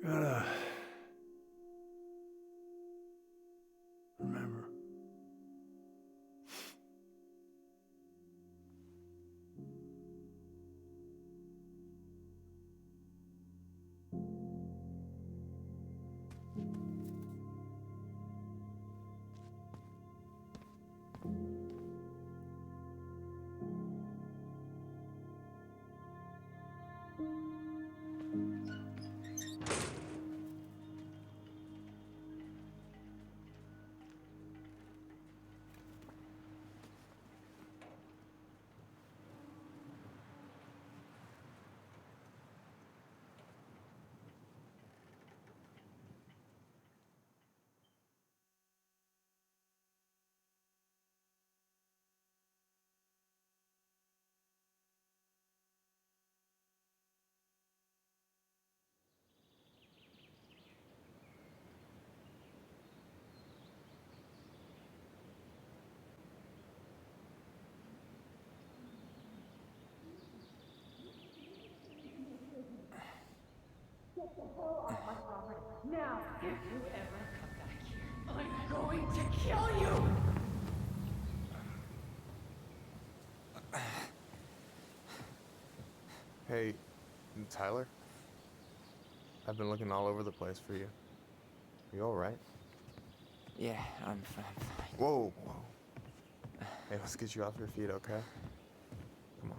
Gotta remember. Now, if you ever come back here, I'm going to kill you! Hey, Tyler? I've been looking all over the place for you. You alright? Yeah, I'm fine. Whoa, whoa. Hey, let's get you off your feet, okay? Come on.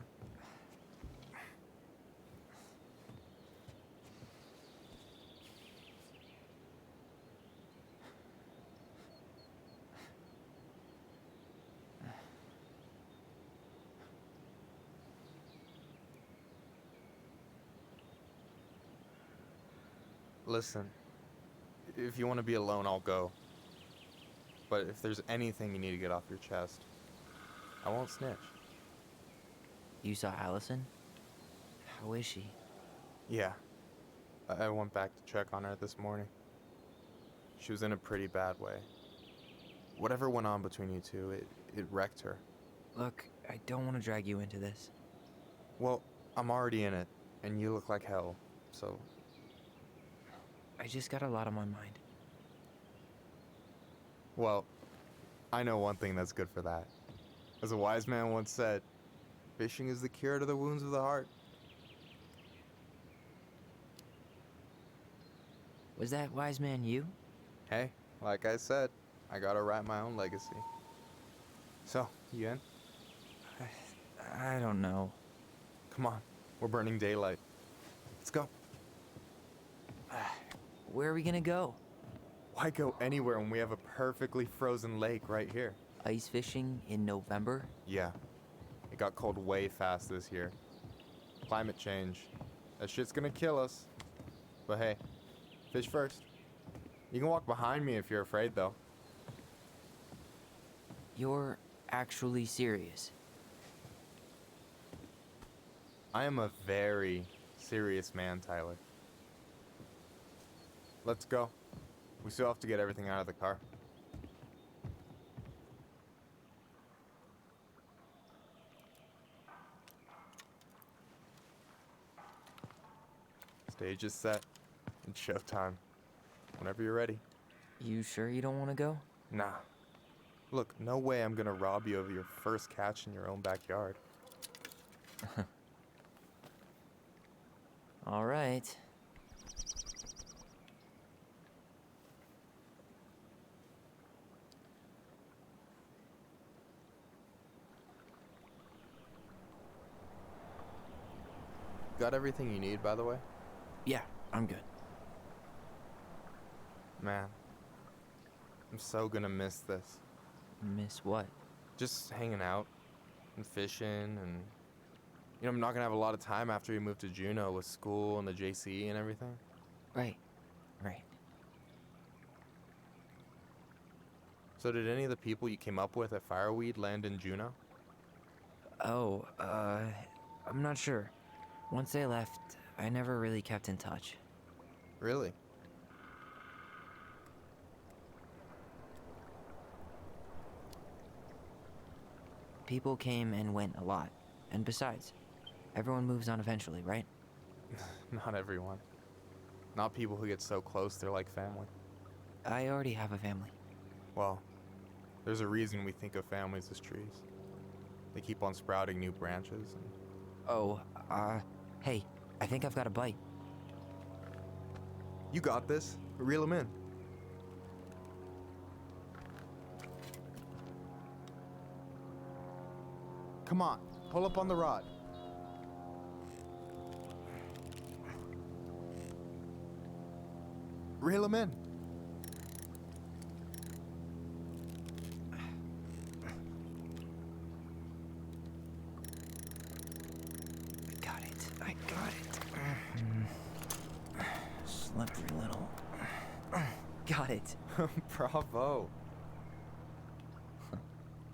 Listen, if you want to be alone, I'll go. But if there's anything you need to get off your chest, I won't snitch. You saw Allison? How is she? Yeah. I went back to check on her this morning. She was in a pretty bad way. Whatever went on between you two, it wrecked her. Look, I don't want to drag you into this. Well, I'm already in it, and you look like hell, so... I just got a lot on my mind. Well, I know one thing that's good for that. As a wise man once said, fishing is the cure to the wounds of the heart. Was that wise man you? Hey, like I said, I gotta write my own legacy. So, you in? I don't know. Come on, we're burning daylight. Let's go. Where are we gonna go? Why go anywhere when we have a perfectly frozen lake right here? Ice fishing in November? Yeah. It got cold way fast this year. Climate change. That shit's gonna kill us. But hey, fish first. You can walk behind me if you're afraid, though. You're actually serious? I am a very serious man, Tyler. Let's go. We still have to get everything out of the car. Stage is set. It's showtime. Whenever you're ready. You sure you don't want to go? Nah. Look, no way I'm gonna rob you of your first catch in your own backyard. All right. Got everything you need, by the way? Yeah, I'm good. Man, I'm so gonna miss this. Miss what? Just hanging out and fishing and... You know, I'm not gonna have a lot of time after we move to Juneau with school and the JCE and everything. Right. Right. So did any of the people you came up with at Fireweed land in Juneau? Oh, I'm not sure. Once they left, I never really kept in touch. Really? People came and went a lot. And besides, everyone moves on eventually, right? Not everyone. Not people who get so close they're like family. I already have a family. Well, there's a reason we think of families as trees. They keep on sprouting new branches and... Oh, hey, I think I've got a bite. You got this. Reel them in. Come on, pull up on the rod. Reel them in. I got it. Slippery little. Got it. Bravo.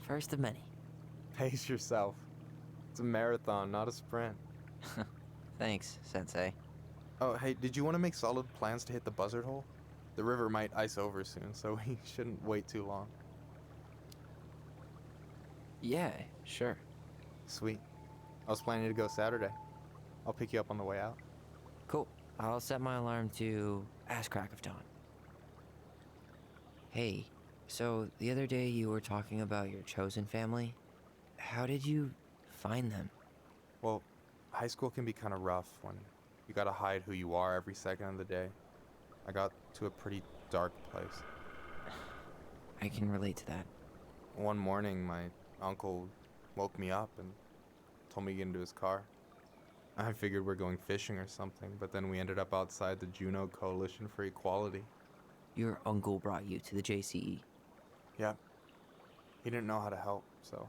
First of many. Pace yourself. It's a marathon, not a sprint. Thanks, Sensei. Oh, hey, did you want to make solid plans to hit the buzzard hole? The river might ice over soon, so we shouldn't wait too long. Yeah, sure. Sweet. I was planning to go Saturday. I'll pick you up on the way out. Cool. I'll set my alarm to ass crack of dawn. Hey, so the other day you were talking about your chosen family. How did you find them? Well, high school can be kind of rough when you gotta hide who you are every second of the day. I got to a pretty dark place. I can relate to that. One morning, my uncle woke me up and told me to get into his car. I figured we're going fishing or something, but then we ended up outside the Juneau Coalition for Equality. Your uncle brought you to the JCE? Yep. He didn't know how to help, so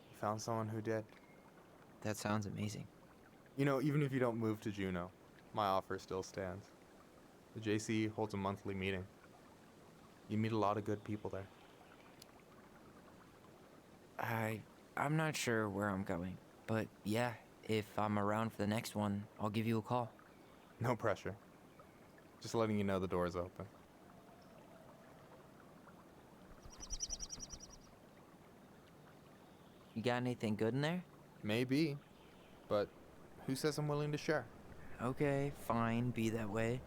he found someone who did. That sounds amazing. You know, even if you don't move to Juneau, my offer still stands. The JCE holds a monthly meeting. You meet a lot of good people there. I'm not sure where I'm going, but yeah, if I'm around for the next one, I'll give you a call. No pressure. Just letting you know the door is open. You got anything good in there? Maybe. but who says I'm willing to share? Okay, fine, be that way.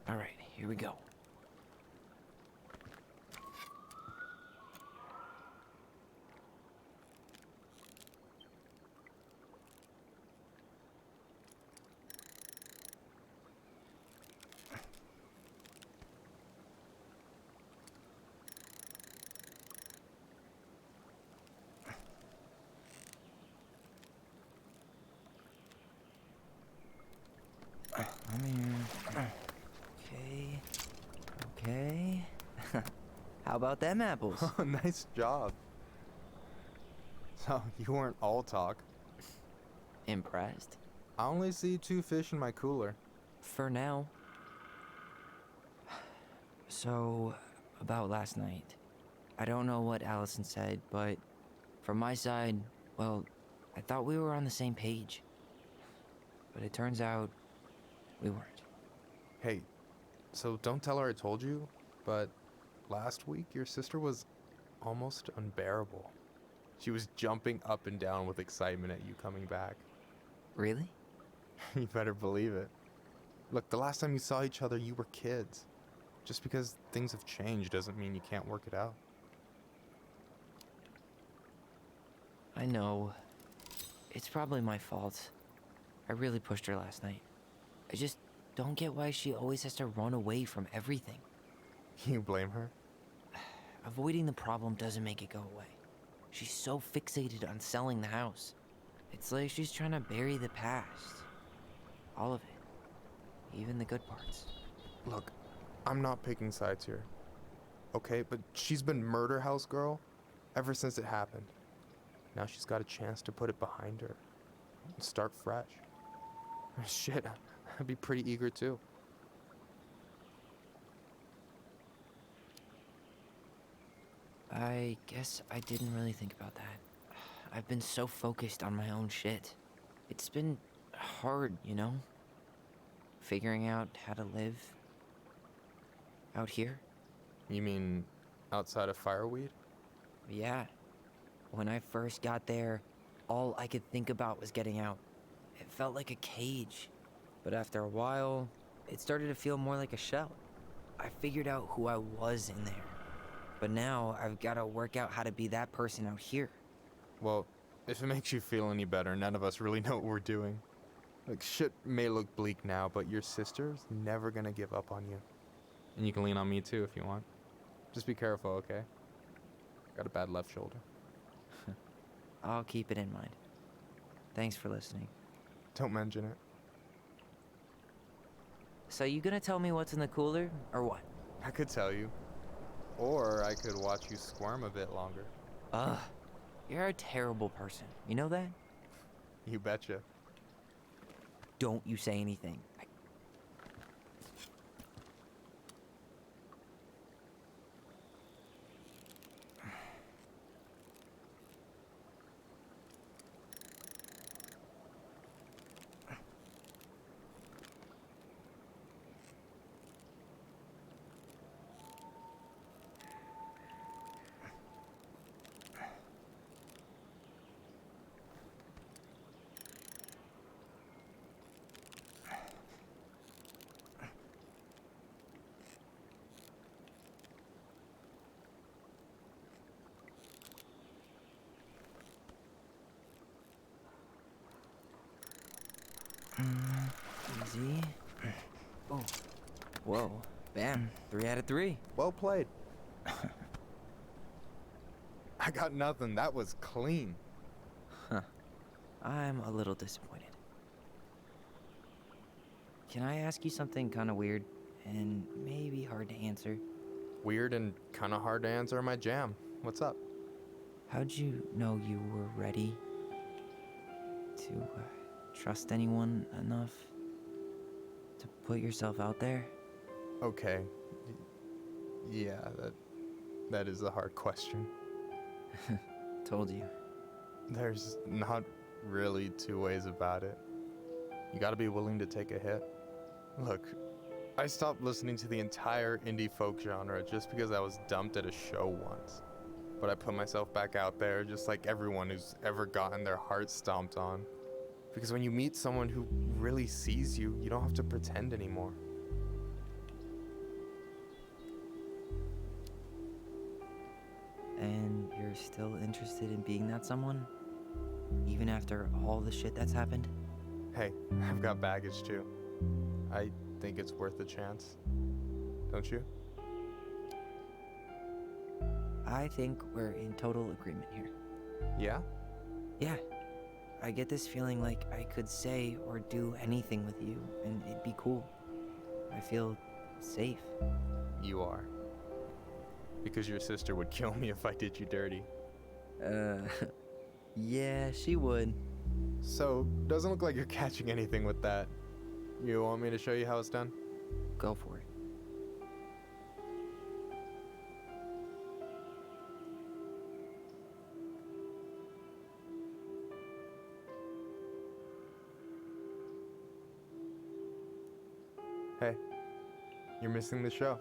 Alright, here we go. I'm here. Okay. Okay. How about them apples? Oh, nice job. So, you weren't all talk. Impressed? I only see 2 fish in my cooler. For now. So, about last night. I don't know what Allison said, but from my side, well, I thought we were on the same page. But it turns out we weren't. Hey, so don't tell her I told you, but last week your sister was almost unbearable. She was jumping up and down with excitement at you coming back. Really? You better believe it. Look, the last time you saw each other, you were kids. Just because things have changed doesn't mean you can't work it out. I know. It's probably my fault. I really pushed her last night. I just don't get why she always has to run away from everything. You blame her? Avoiding the problem doesn't make it go away. She's so fixated on selling the house. It's like she's trying to bury the past. All of it. Even the good parts. Look, I'm not picking sides here. Okay, but she's been murder house girl ever since it happened. Now she's got a chance to put it behind her and start fresh. Shit, I'd be pretty eager too. I guess I didn't really think about that. I've been so focused on my own shit. It's been hard, you know? Figuring out how to live out here. You mean outside of Fireweed? Yeah. When I first got there, all I could think about was getting out. It felt like a cage. But after a while, it started to feel more like a shell. I figured out who I was in there. But now I've got to work out how to be that person out here. Well, if it makes you feel any better, none of us really know what we're doing. Like, shit may look bleak now, but your sister's never gonna give up on you. And you can lean on me too if you want. Just be careful, okay? Got a bad left shoulder. I'll keep it in mind. Thanks for listening. Don't mention it. So you gonna tell me what's in the cooler, or what? I could tell you. Or I could watch you squirm a bit longer. Ugh. You're a terrible person. You know that? You betcha. Don't you say anything. Easy. Oh. Whoa. Bam. 3 out of 3. Well played. I got nothing. That was clean. Huh. I'm a little disappointed. Can I ask you something kind of weird and maybe hard to answer? Weird and kind of hard to answer are my jam. What's up? How'd you know you were ready to trust anyone enough to put yourself out there? Okay. Yeah, that is a hard question. Told you. There's not really 2 ways about it. You gotta be willing to take a hit. Look, I stopped listening to the entire indie folk genre just because I was dumped at a show once. But I put myself back out there, just like everyone who's ever gotten their heart stomped on. Because when you meet someone who really sees you, you don't have to pretend anymore. And you're still interested in being that someone? Even after all the shit that's happened? Hey, I've got baggage too. I think it's worth a chance. Don't you? I think we're in total agreement here. Yeah? Yeah. I get this feeling like I could say or do anything with you, and it'd be cool. I feel safe. You are. Because your sister would kill me if I did you dirty. Yeah, she would. So, doesn't look like you're catching anything with that. You want me to show you how it's done? Go for it. Hey, you're missing the show.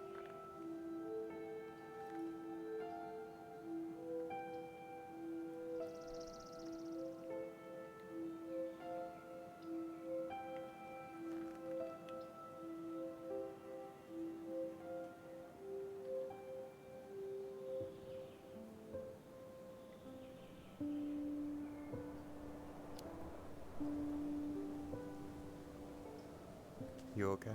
You okay?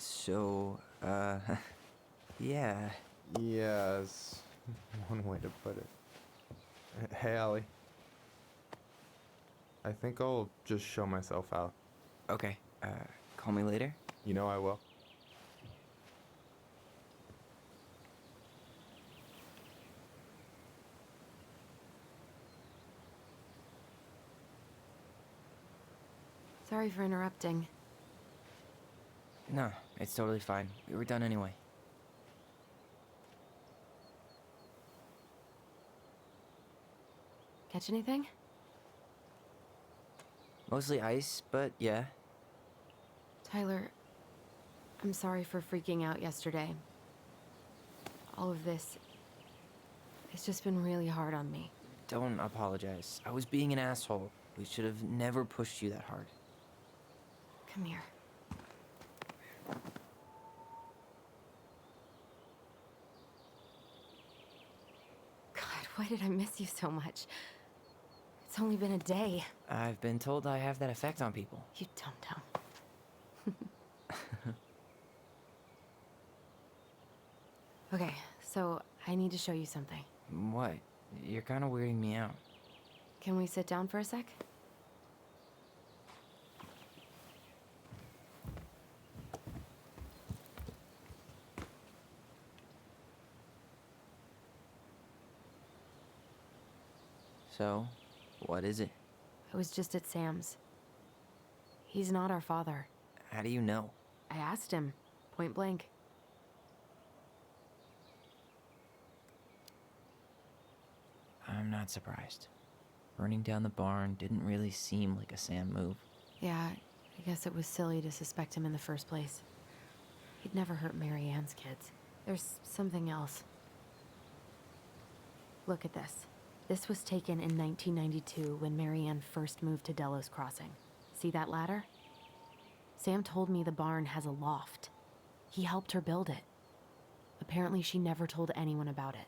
So, yeah. Yeah, is one way to put it. Hey, Allie. I think I'll just show myself out. Okay, call me later? You know I will. Sorry for interrupting. No, it's totally fine. We were done anyway. Catch anything? Mostly ice, but yeah. Tyler, I'm sorry for freaking out yesterday. All of this, it's just been really hard on me. Don't apologize. I was being an asshole. We should have never pushed you that hard. Come here. God, why did I miss you so much? It's only been a day. I've been told I have that effect on people. You dum-dum. Okay, so I need to show you something. What? You're kind of weirding me out. Can we sit down for a sec? So, what is it? I was just at Sam's. He's not our father. How do you know? I asked him, point blank. I'm not surprised. Burning down the barn didn't really seem like a Sam move. Yeah, I guess it was silly to suspect him in the first place. He'd never hurt Mary Ann's kids. There's something else. Look at this. This was taken in 1992 when Mary Ann first moved to Delos Crossing. See that ladder? Sam told me the barn has a loft. He helped her build it. Apparently she never told anyone about it.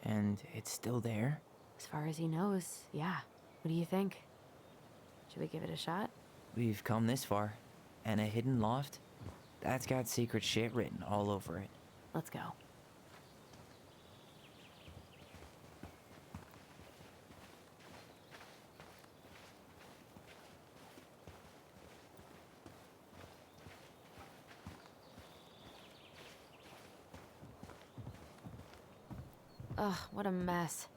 And it's still there? As far as he knows, yeah. What do you think? Should we give it a shot? We've come this far. And a hidden loft? That's got secret shit written all over it. Let's go. Ugh, what a mess.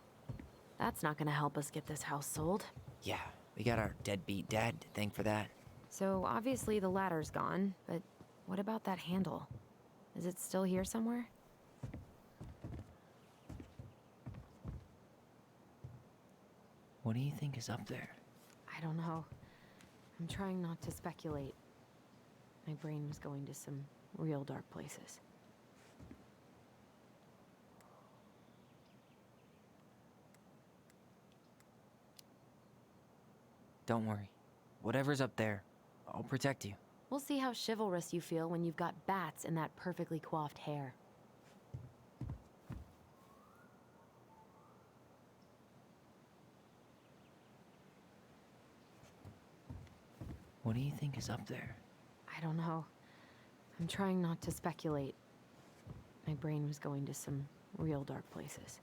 That's not gonna help us get this house sold. Yeah, we got our deadbeat dad to thank for that. So obviously the ladder's gone, but what about that handle? Is it still here somewhere? What do you think is up there? I don't know. I'm trying not to speculate. My brain was going to some real dark places. Don't worry. Whatever's up there, I'll protect you. We'll see how chivalrous you feel when you've got bats in that perfectly coiffed hair. What do you think is up there? I don't know. I'm trying not to speculate. My brain was going to some real dark places.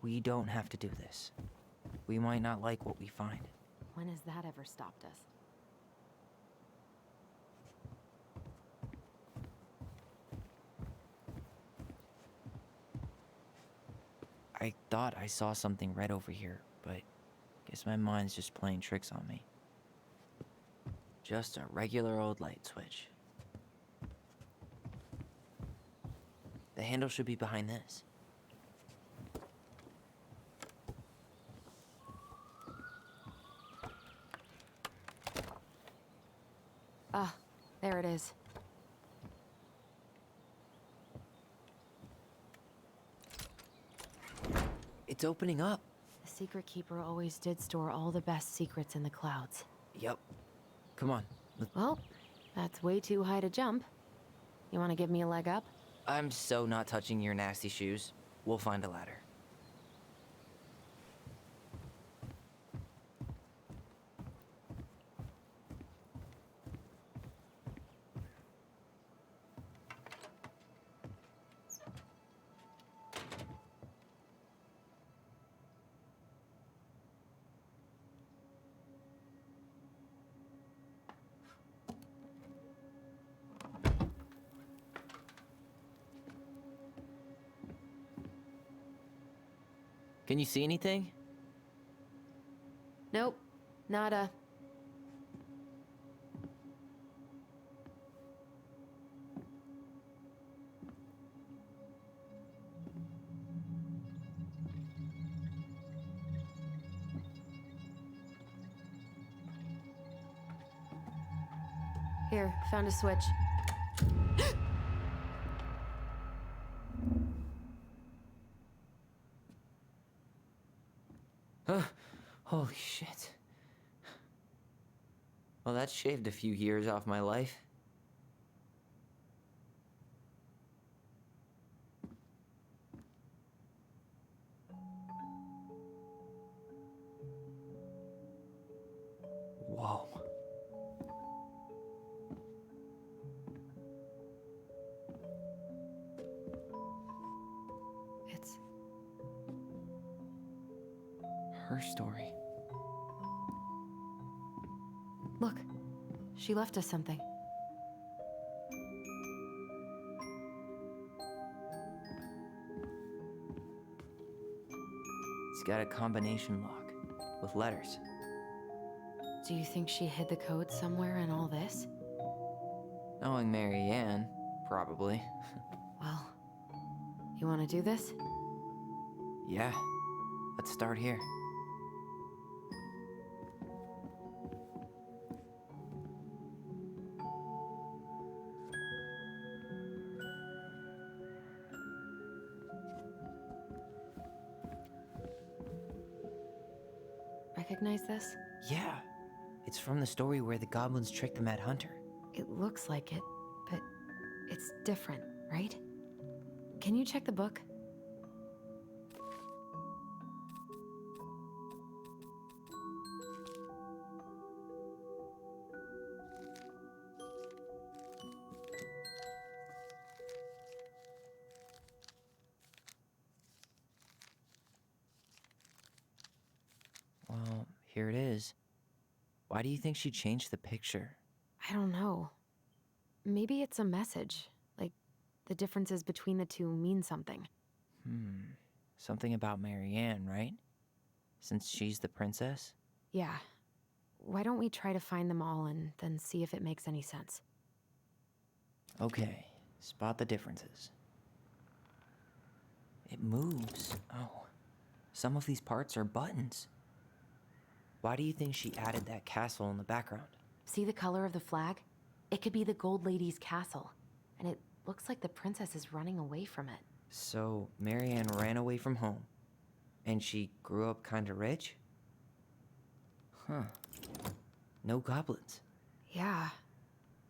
We don't have to do this. We might not like what we find. When has that ever stopped us? I thought I saw something red over here, but guess my mind's just playing tricks on me. Just a regular old light switch. The handle should be behind this. Ah, there it is. It's opening up. The Secret Keeper always did store all the best secrets in the clouds. Yep. Come on. Well, that's way too high to jump. You want to give me a leg up? I'm so not touching your nasty shoes. We'll find a ladder. Can you see anything? Nope. Nada. Here, found a switch. Holy shit. Well, that shaved a few years off my life. Whoa. It's her story. Look, she left us something. It's got a combination lock with letters. Do you think she hid the code somewhere in all this? Knowing Mary Ann, probably. Well, you want to do this? Yeah, let's start here. Recognize this? Yeah, it's from the story where the goblins tricked the Mad Hunter. It looks like it, but it's different, right? Can you check the book? Well, here it is. Why do you think she changed the picture? I don't know. Maybe it's a message. Like, the differences between the two mean something. Something about Marianne, right? Since she's the princess? Yeah. Why don't we try to find them all and then see if it makes any sense? Okay, spot the differences. It moves. Oh, some of these parts are buttons. Why do you think she added that castle in the background? See the color of the flag? It could be the Gold Lady's castle. And it looks like the princess is running away from it. So, Marianne ran away from home. And she grew up kinda rich? Huh. No goblins. Yeah.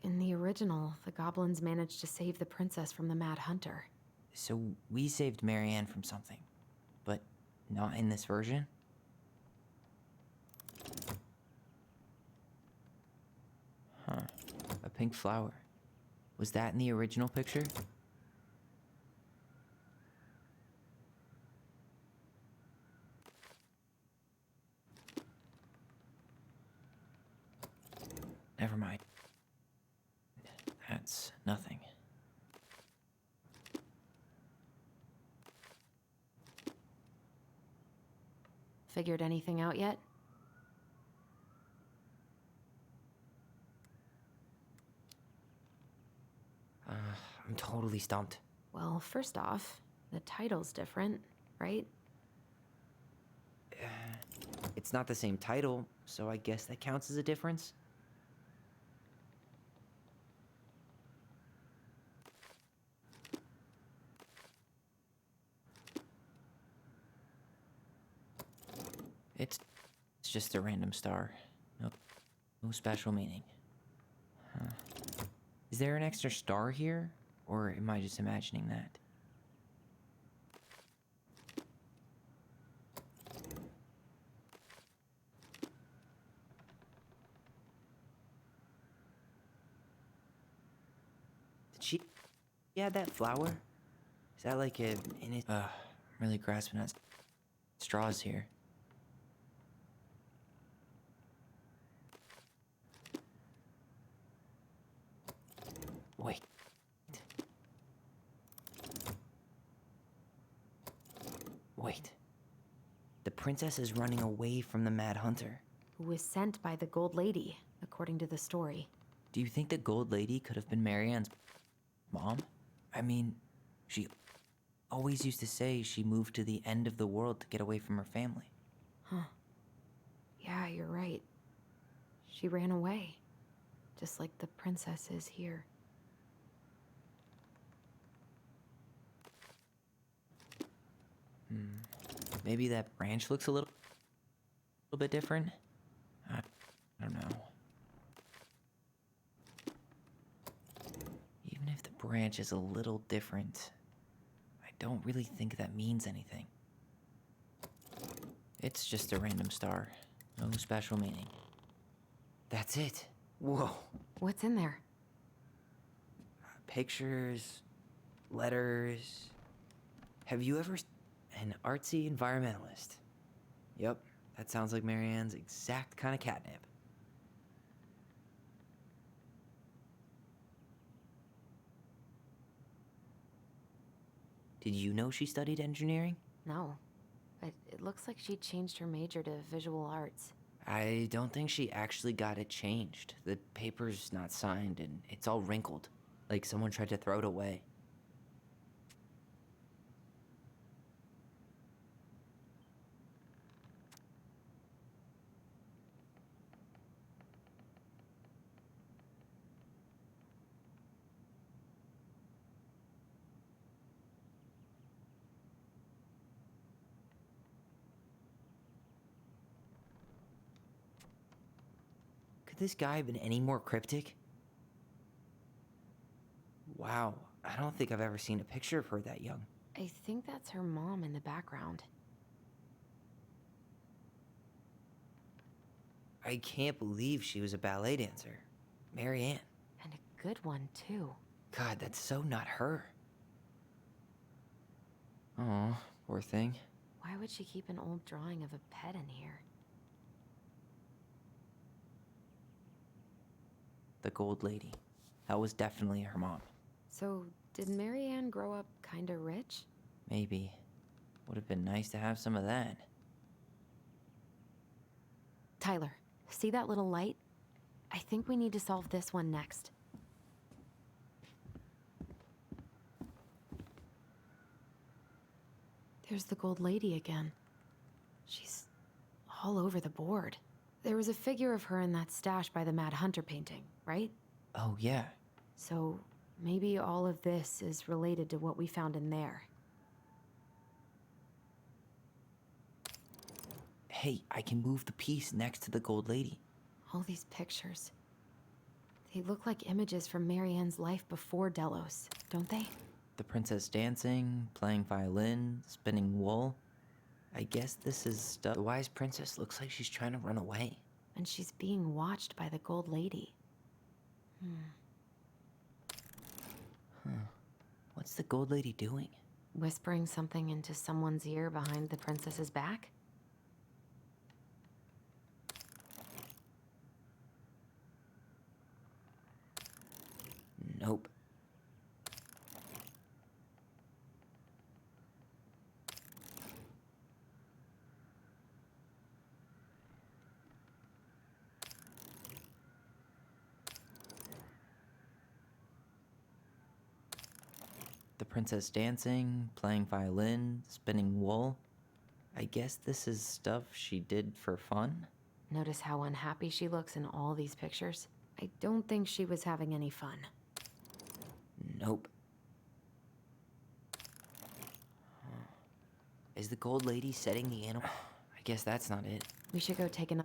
In the original, the goblins managed to save the princess from the Mad Hunter. So we saved Marianne from something. But not in this version? Huh. A pink flower. Was that in the original picture? Never mind. That's nothing. Figured anything out yet? I'm totally stumped. Well, first off, the title's different, right? It's not the same title, so I guess that counts as a difference? It's just a random star. No special meaning. Huh. Is there an extra star here? Or am I just imagining that? Did she add that flower? Is that like a... I'm really grasping at straws here. Wait. Wait. The princess is running away from the Mad Hunter. Who was sent by the Gold Lady, according to the story. Do you think the Gold Lady could have been Marianne's mom? I mean, she always used to say she moved to the end of the world to get away from her family. Huh. Yeah, you're right. She ran away. Just like the princess is here. Maybe that branch looks a little bit different? I don't know. Even if the branch is a little different, I don't really think that means anything. It's just a random star. No special meaning. That's it. Whoa. What's in there? Pictures, letters. Have you ever... An artsy environmentalist. Yep, that sounds like Marianne's exact kind of catnip. Did you know she studied engineering? No. But it looks like she changed her major to visual arts. I don't think she actually got it changed. The paper's not signed and it's all wrinkled. Like someone tried to throw it away. Could this guy have been any more cryptic? Wow, I don't think I've ever seen a picture of her that young. I think that's her mom in the background. I can't believe she was a ballet dancer. Mary Ann. And a good one, too. God, that's so not her. Oh, poor thing. Why would she keep an old drawing of a pet in here? The Gold Lady. That was definitely her mom. So, did Mary Ann grow up kinda rich? Maybe. Would have been nice to have some of that. Tyler, see that little light? I think we need to solve this one next. There's the Gold Lady again. She's all over the board. There was a figure of her in that stash by the Mad Hunter painting, right? Oh, yeah. So maybe all of this is related to what we found in there. Hey, I can move the piece next to the Gold Lady. All these pictures. They look like images from Mary Ann's life before Delos, don't they? The princess dancing, playing violin, spinning wool. I guess this is stuff. The wise princess looks like she's trying to run away. And she's being watched by the Gold Lady. What's the Gold Lady doing? Whispering something into someone's ear behind the princess's back? Nope. The princess dancing, playing violin, spinning wool. I guess this is stuff she did for fun? Notice how unhappy she looks in all these pictures? I don't think she was having any fun. Nope. Is the Gold Lady setting the animal? I guess that's not it. We should go take an...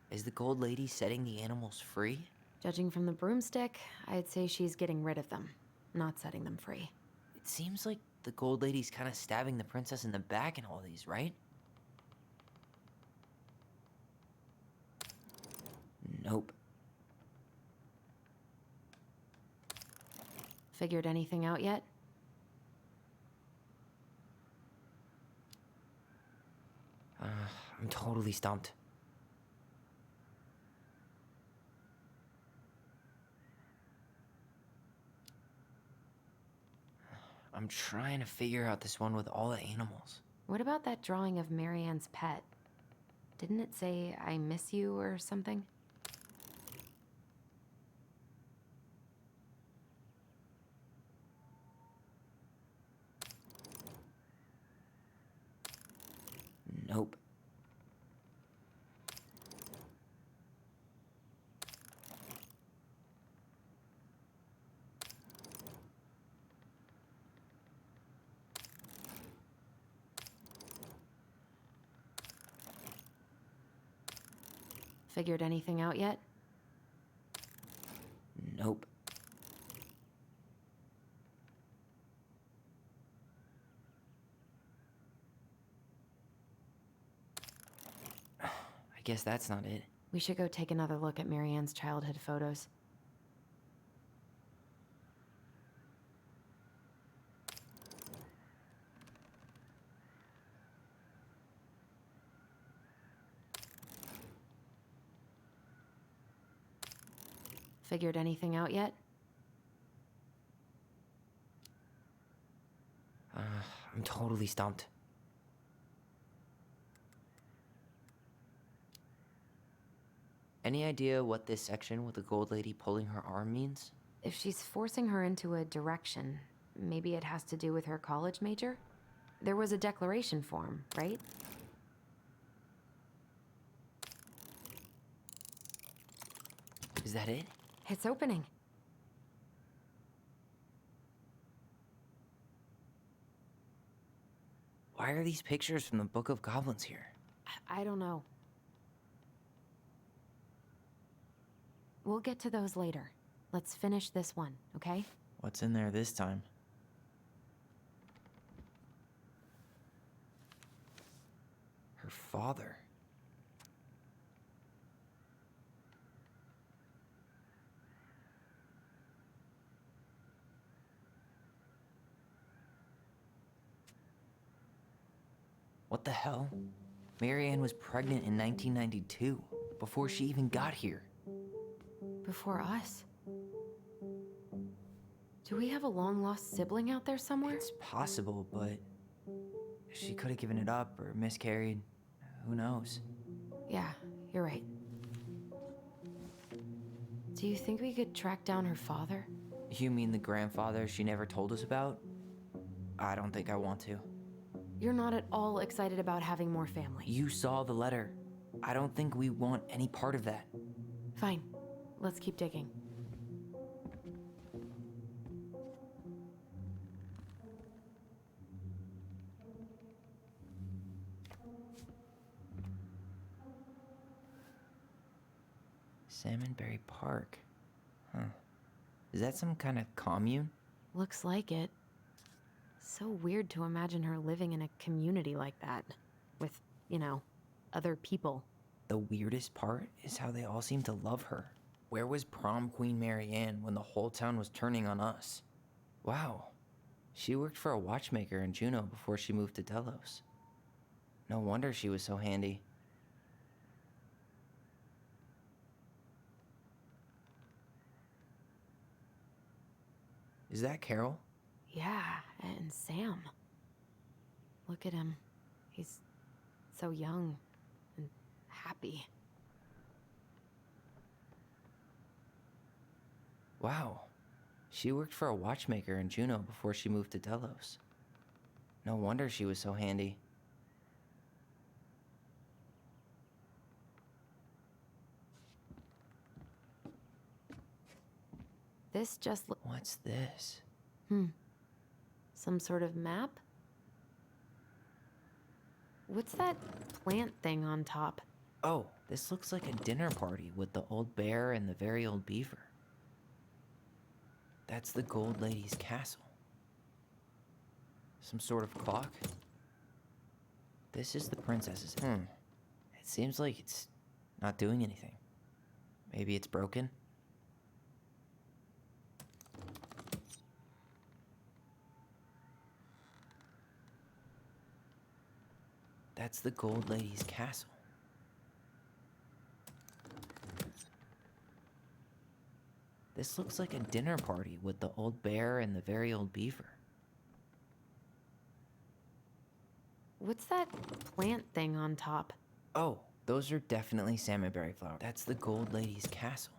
Is the Gold Lady setting the animals free? Judging from the broomstick, I'd say she's getting rid of them, not setting them free. It seems like the Gold Lady's kind of stabbing the princess in the back in all these, right? Nope. Figured anything out yet? I'm totally stumped. I'm trying to figure out this one with all the animals. What about that drawing of Mary Ann's pet? Didn't it say, "I miss you" or something? Nope. Figured anything out yet? Nope. I guess that's not it. We should go take another look at Mary Ann's childhood photos. Figured anything out yet? I'm totally stumped. Any idea what this section with the Gold Lady pulling her arm means? If she's forcing her into a direction, maybe it has to do with her college major? There was a declaration form, right? Is that it? It's opening. Why are these pictures from the Book of Goblins here? I don't know. We'll get to those later. Let's finish this one, okay? What's in there this time? Her father. What the hell? Marianne was pregnant in 1992, before she even got here. Before us? Do we have a long-lost sibling out there somewhere? It's possible, but she could have given it up or miscarried. Who knows? Yeah, you're right. Do you think we could track down her father? You mean the grandfather she never told us about? I don't think I want to. You're not at all excited about having more family. You saw the letter. I don't think we want any part of that. Fine. Let's keep digging. Salmonberry Park. Huh. Is that some kind of commune? Looks like it. So weird to imagine her living in a community like that. With, you know, other people. The weirdest part is how they all seem to love her. Where was prom queen Marianne when the whole town was turning on us? Wow. She worked for a watchmaker in Juneau before she moved to Delos. No wonder she was so handy. Is that Carol? Yeah, and Sam. Look at him. He's so young and happy. Wow. She worked for a watchmaker in Juneau before she moved to Delos. No wonder she was so handy. This just What's this? Some sort of map? What's that plant thing on top? Oh, this looks like a dinner party with the old bear and the very old beaver. That's the Gold Lady's castle. Some sort of clock? This is the princess's. It seems like it's not doing anything. Maybe it's broken? That's the Gold Lady's castle. This looks like a dinner party with the old bear and the very old beaver. What's that plant thing on top? Oh, those are definitely salmonberry flowers. That's the Gold Lady's castle.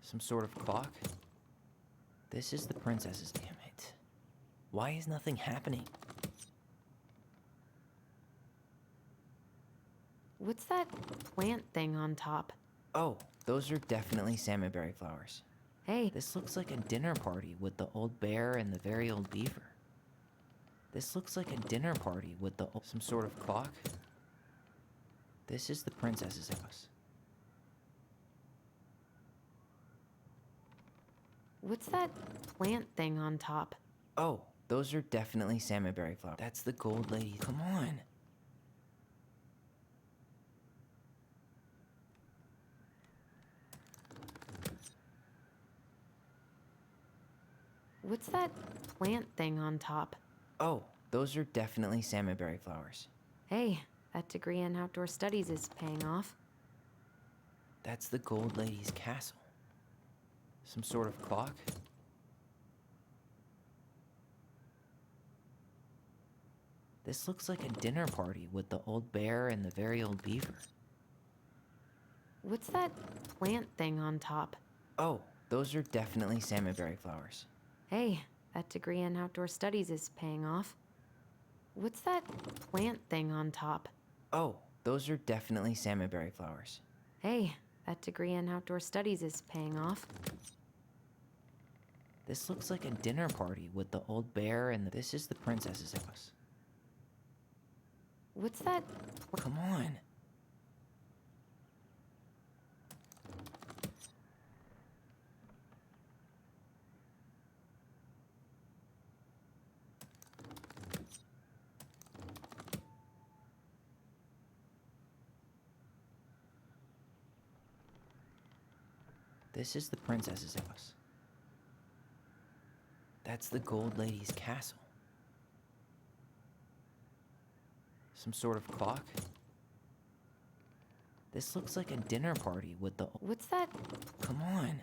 Some sort of clock? This is the princess's. Damn it. Why is nothing happening? What's that plant thing on top? Oh, those are definitely salmonberry flowers. Hey. This looks like a dinner party with the old bear and the very old beaver. This looks like a dinner party with the some sort of clock. This is the princess's house. What's that plant thing on top? Oh, those are definitely salmonberry flowers. That's the Gold Lady. Come on. What's that plant thing on top? Oh, those are definitely salmonberry flowers. Hey, that degree in outdoor studies is paying off. That's the Gold Lady's castle. Some sort of clock? This looks like a dinner party with the old bear and the very old beaver. What's that plant thing on top? Oh, those are definitely salmonberry flowers. Hey, that degree in outdoor studies is paying off. What's that plant thing on top? Oh, those are definitely salmonberry flowers. Hey, that degree in outdoor studies is paying off. This looks like a dinner party with the old bear and this is the princess's house. What's that? Come on. This is the princess's house. That's the Gold Lady's castle. Some sort of clock? This looks like a dinner party with the... What's that? Come on.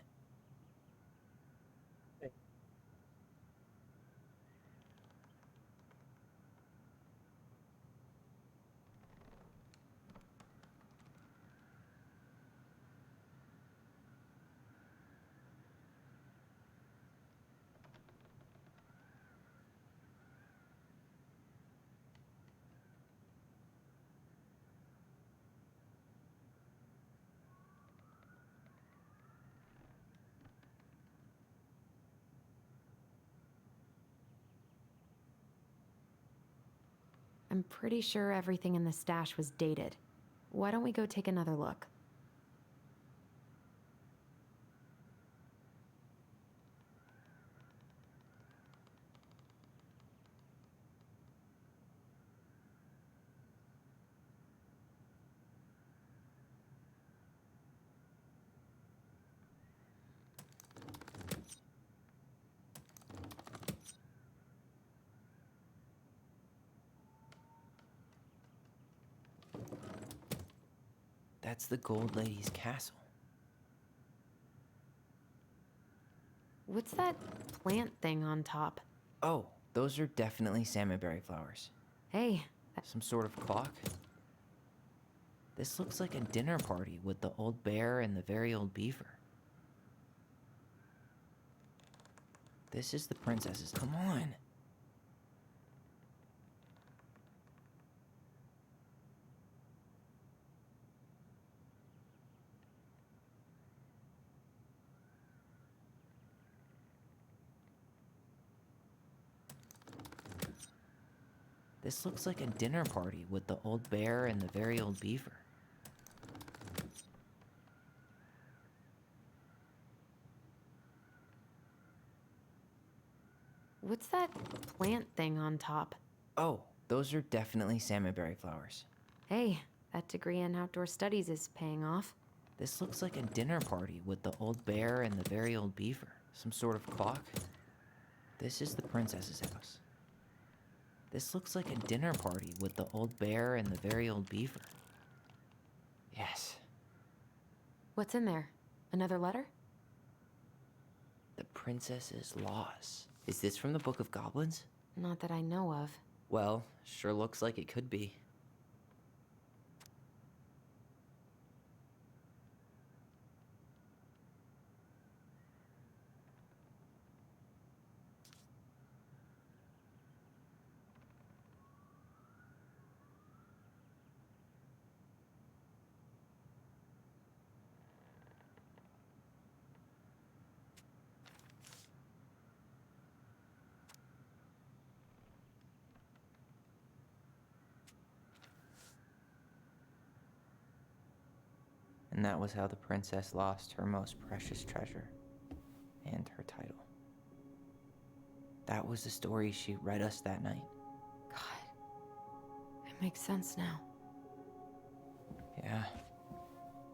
I'm pretty sure everything in the stash was dated. Why don't we go take another look? That's the Gold Lady's castle. What's that plant thing on top? Oh, those are definitely salmonberry flowers. Hey. Some sort of clock? This looks like a dinner party with the old bear and the very old beaver. This is the princess's... Come on! This looks like a dinner party with the old bear and the very old beaver. What's that plant thing on top? Oh, those are definitely salmonberry flowers. Hey, that degree in outdoor studies is paying off. This looks like a dinner party with the old bear and the very old beaver. Some sort of clock? This is the princess's house. This looks like a dinner party with the old bear and the very old beaver. Yes. What's in there? Another letter? The princess's laws. Is this from the Book of Goblins? Not that I know of. Well, sure looks like it could be. And that was how the princess lost her most precious treasure and her title. That was the story she read us that night. God, it makes sense now. Yeah,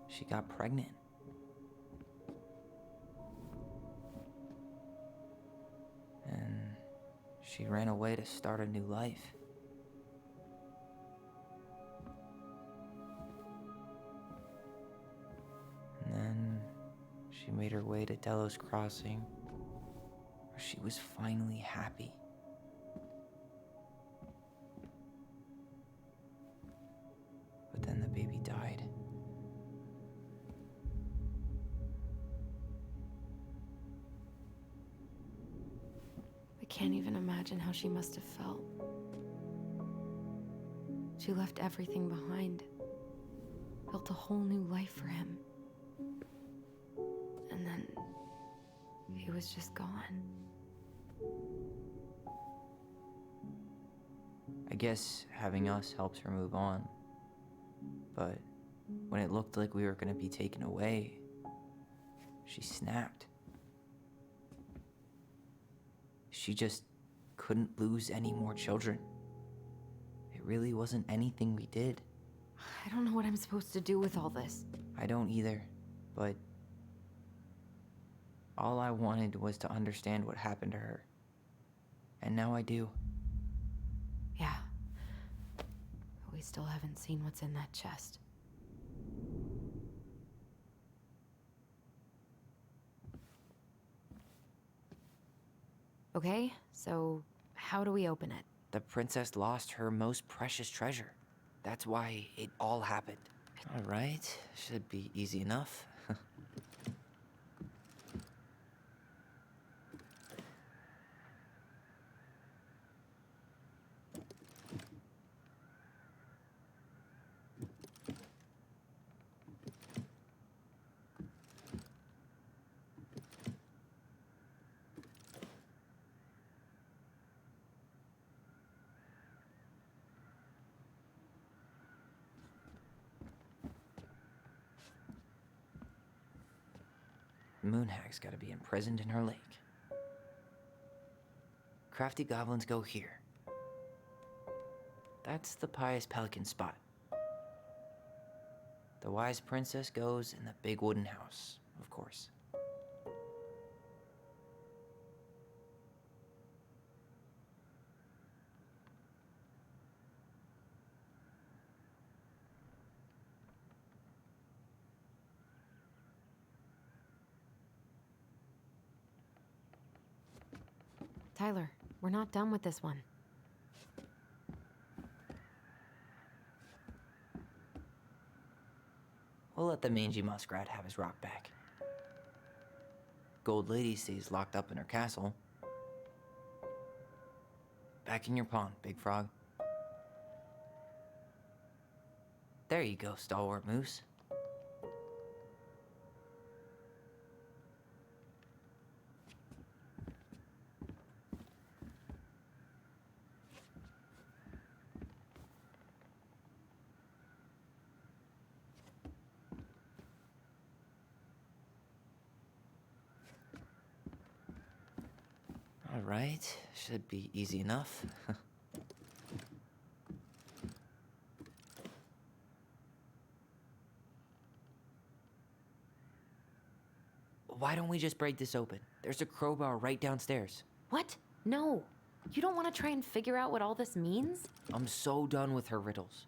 she got pregnant. And she ran away to start a new life. And then she made her way to Delos Crossing, where she was finally happy. But then the baby died. I can't even imagine how she must have felt. She left everything behind, built a whole new life for him. And then he was just gone. I guess having us helped her move on. But when it looked like we were gonna be taken away, she snapped. She just couldn't lose any more children. It really wasn't anything we did. I don't know what I'm supposed to do with all this. I don't either, but All I wanted was to understand what happened to her. And now I do. Yeah. But we still haven't seen what's in that chest. Okay, so how do we open it? The princess lost her most precious treasure. That's why it all happened. All right, should be easy enough. Moonhag's gotta be imprisoned in her lake. Crafty goblins go here. That's the pious pelican spot. The wise princess goes in the big wooden house, of course. Tyler, we're not done with this one. We'll let the mangy muskrat have his rock back. Gold Lady stays locked up in her castle. Back in your pond, Big Frog. There you go, Stalwart Moose. All right, should be easy enough. Why don't we just break this open? There's a crowbar right downstairs. What? No. You don't want to try and figure out what all this means? I'm so done with her riddles.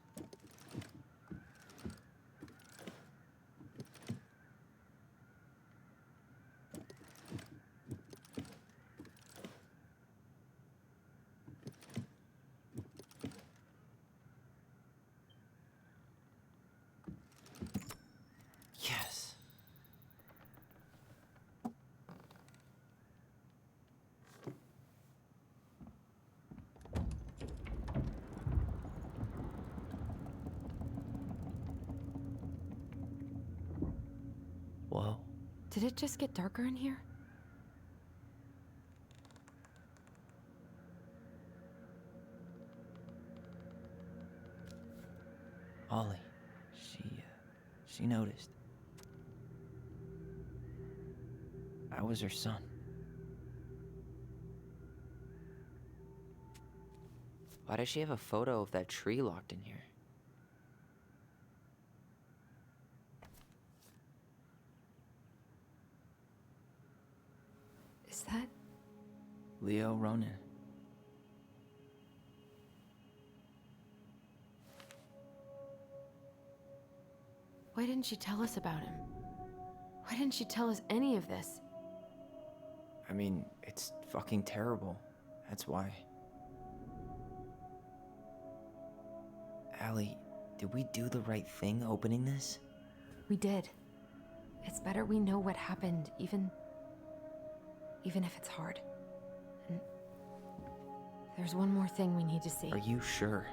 Yes. Whoa. Did it just get darker in here? Ollie. She noticed. I was her son. Why does she have a photo of that tree locked in here? Is that... Leo Ronan. Why didn't she tell us about him? Why didn't she tell us any of this? I mean, it's fucking terrible. That's why. Allie, did we do the right thing opening this? We did. It's better we know what happened, even if it's hard. And there's one more thing we need to see. Are you sure?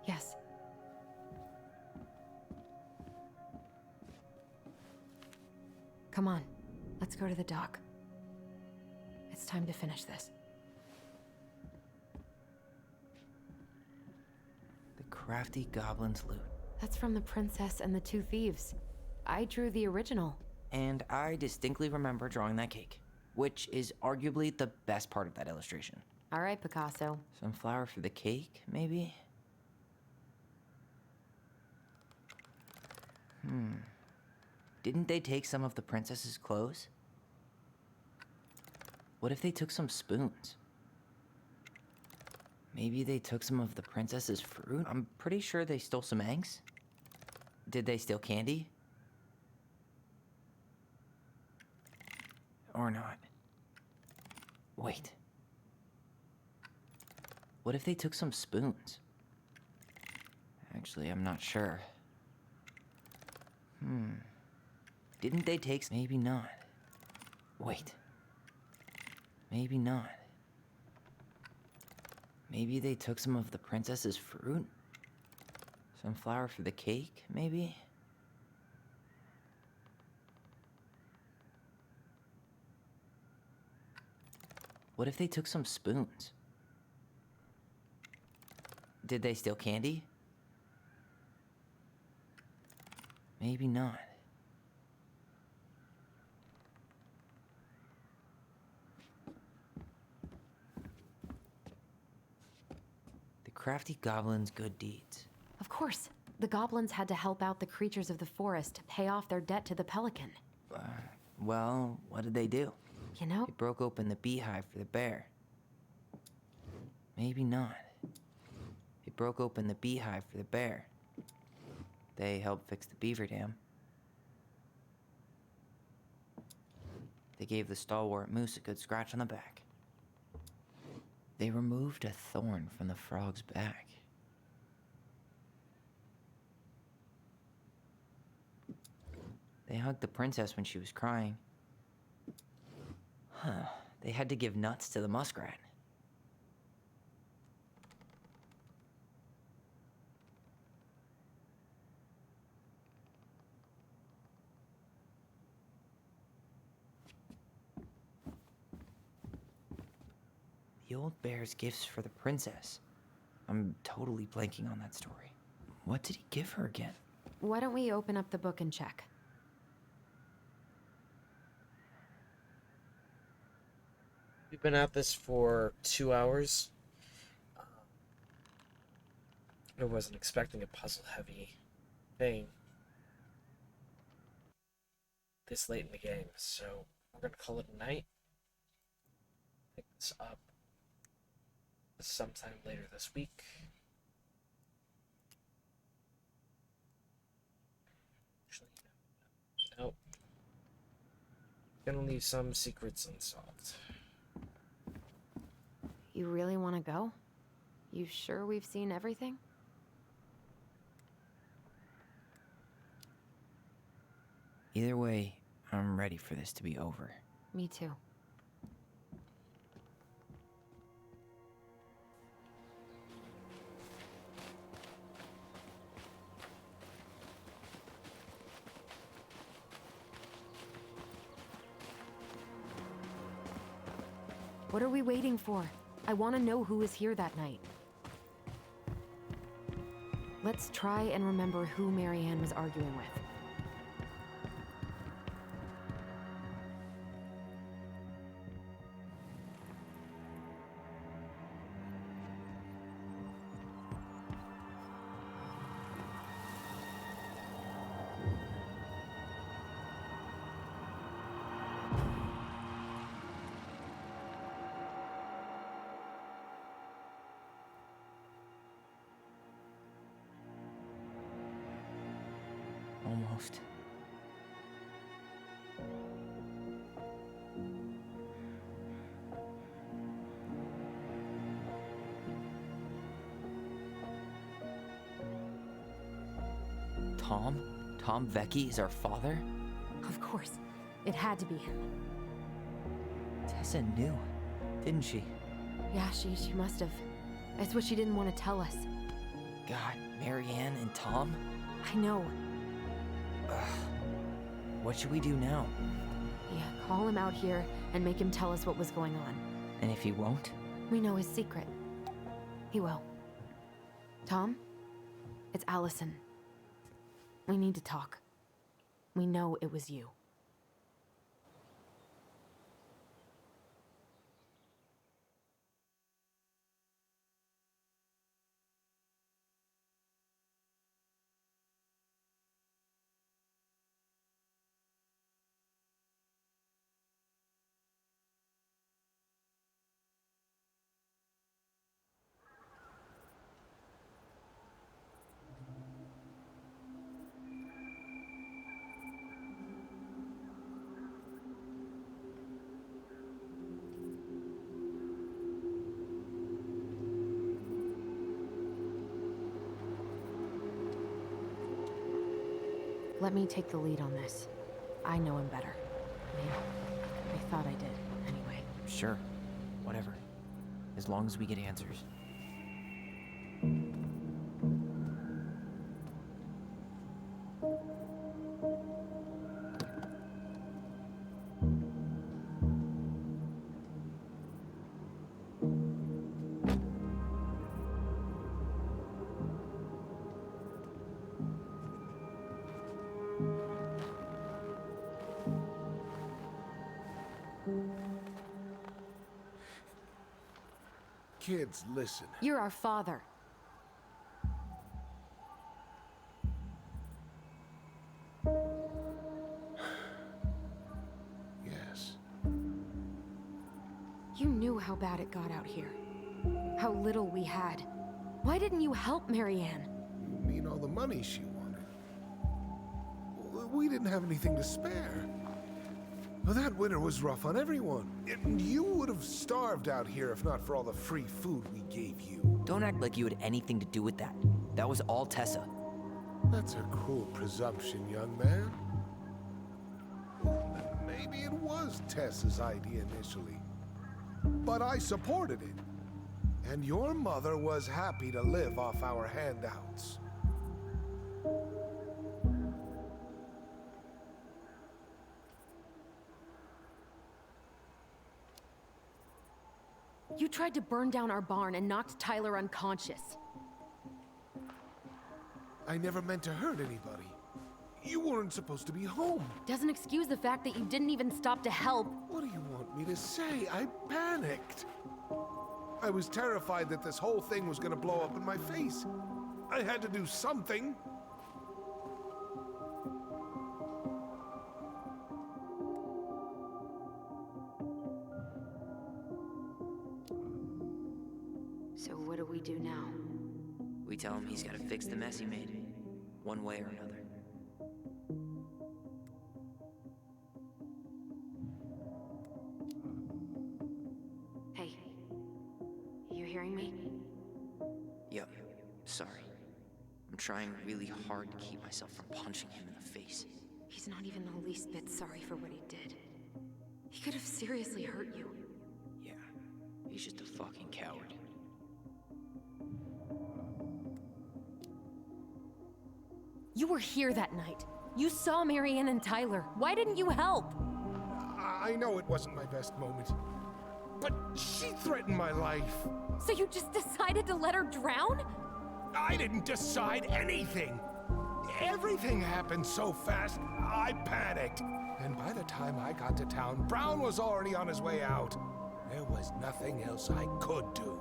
Yes. Come on, let's go to the dock. It's time to finish this. The crafty goblin's loot. That's from the princess and the two thieves. I drew the original. And I distinctly remember drawing that cake, which is arguably the best part of that illustration. All right, Picasso. Some flour for the cake, maybe? Didn't they take some of the princess's clothes? What if they took some spoons? Maybe they took some of the princess's fruit? I'm pretty sure they stole some eggs. Did they steal candy? Or not? Wait. What if they took some spoons? Actually, I'm not sure. Didn't they take... Maybe not. Wait. Maybe not. Maybe they took some of the princess's fruit? Some flour for the cake, maybe? What if they took some spoons? Did they steal candy? Maybe not. The crafty goblin's good deeds. Of course. The goblins had to help out the creatures of the forest to pay off their debt to the pelican. Well, what did they do? You know? They broke open the beehive for the bear. Maybe not. They broke open the beehive for the bear. They helped fix the beaver dam. They gave the stalwart moose a good scratch on the back. They removed a thorn from the frog's back. They hugged the princess when she was crying. They had to give nuts to the muskrat. The old bear's gifts for the princess. I'm totally blanking on that story. What did he give her again? Why don't we open up the book and check? We've been at this for 2 hours. I wasn't expecting a puzzle-heavy thing this late in the game, so we're gonna call it a night. Pick this up sometime later this week. Actually, no. Gonna leave some secrets unsolved. You really want to go? You sure we've seen everything? Either way, I'm ready for this to be over. Me too. What are we waiting for? I want to know who was here that night. Let's try and remember who Marianne was arguing with. Almost. Tom? Tom Vecchi is our father? Of course. It had to be him. Tessa knew, didn't she? Yeah, she must have. It's what she didn't want to tell us. God, Marianne and Tom? I know. What should we do now? Yeah, call him out here and make him tell us what was going on. And if he won't? We know his secret. He will. Tom? It's Allison. We need to talk. We know it was you. Let me take the lead on this. I know him better. I mean, I thought I did, anyway. Sure. Whatever. As long as we get answers. Kids, listen. You're our father. Yes. You knew how bad it got out here. How little we had. Why didn't you help Marianne? You mean all the money she wanted? We didn't have anything to spare. Well, that winter was rough on everyone. You would have starved out here if not for all the free food we gave you. Don't act like you had anything to do with that. That was all Tessa. That's a cruel presumption, young man. Maybe it was Tessa's idea initially. But I supported it. And your mother was happy to live off our handouts. You tried to burn down our barn and knocked Tyler unconscious. I never meant to hurt anybody. You weren't supposed to be home. Doesn't excuse the fact that you didn't even stop to help. What do you want me to say? I panicked. I was terrified that this whole thing was gonna blow up in my face. I had to do something. So what do we do now? We tell him he's gotta fix the mess he made, one way or another. Hey, you hearing me? Yep, sorry. I'm trying really hard to keep myself from punching him in the face. He's not even the least bit sorry for what he did. He could have seriously hurt you. Yeah, he's just a fucking coward. You were here that night. You saw Marianne and Tyler. Why didn't you help? I know it wasn't my best moment. But she threatened my life. So you just decided to let her drown? I didn't decide anything. Everything happened so fast, I panicked. And by the time I got to town, Brown was already on his way out. There was nothing else I could do.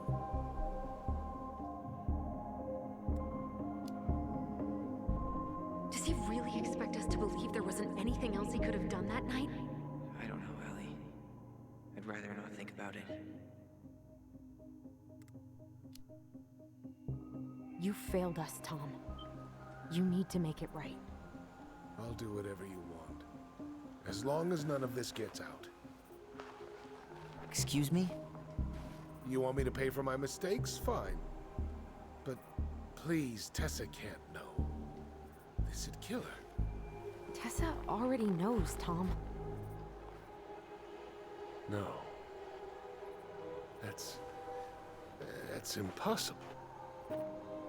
Does he really expect us to believe there wasn't anything else he could have done that night? I don't know, Ellie. I'd rather not think about it. You failed us, Tom. You need to make it right. I'll do whatever you want. As long as none of this gets out. Excuse me? You want me to pay for my mistakes? Fine. But please, Tessa can't know. This'd kill her. Tessa already knows, Tom. No. That's impossible.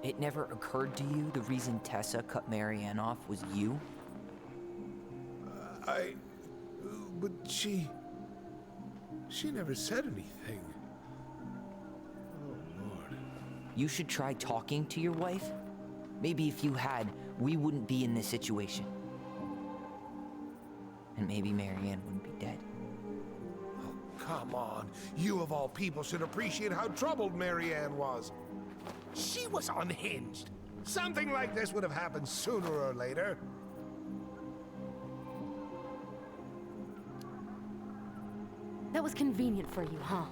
It never occurred to you the reason Tessa cut Marianne off was you? But she never said anything. Oh, Lord. You should try talking to your wife. Maybe if you had, we wouldn't be in this situation. And maybe Marianne wouldn't be dead. Oh, come on. You of all people should appreciate how troubled Marianne was. She was unhinged. Something like this would have happened sooner or later. That was convenient for you, huh?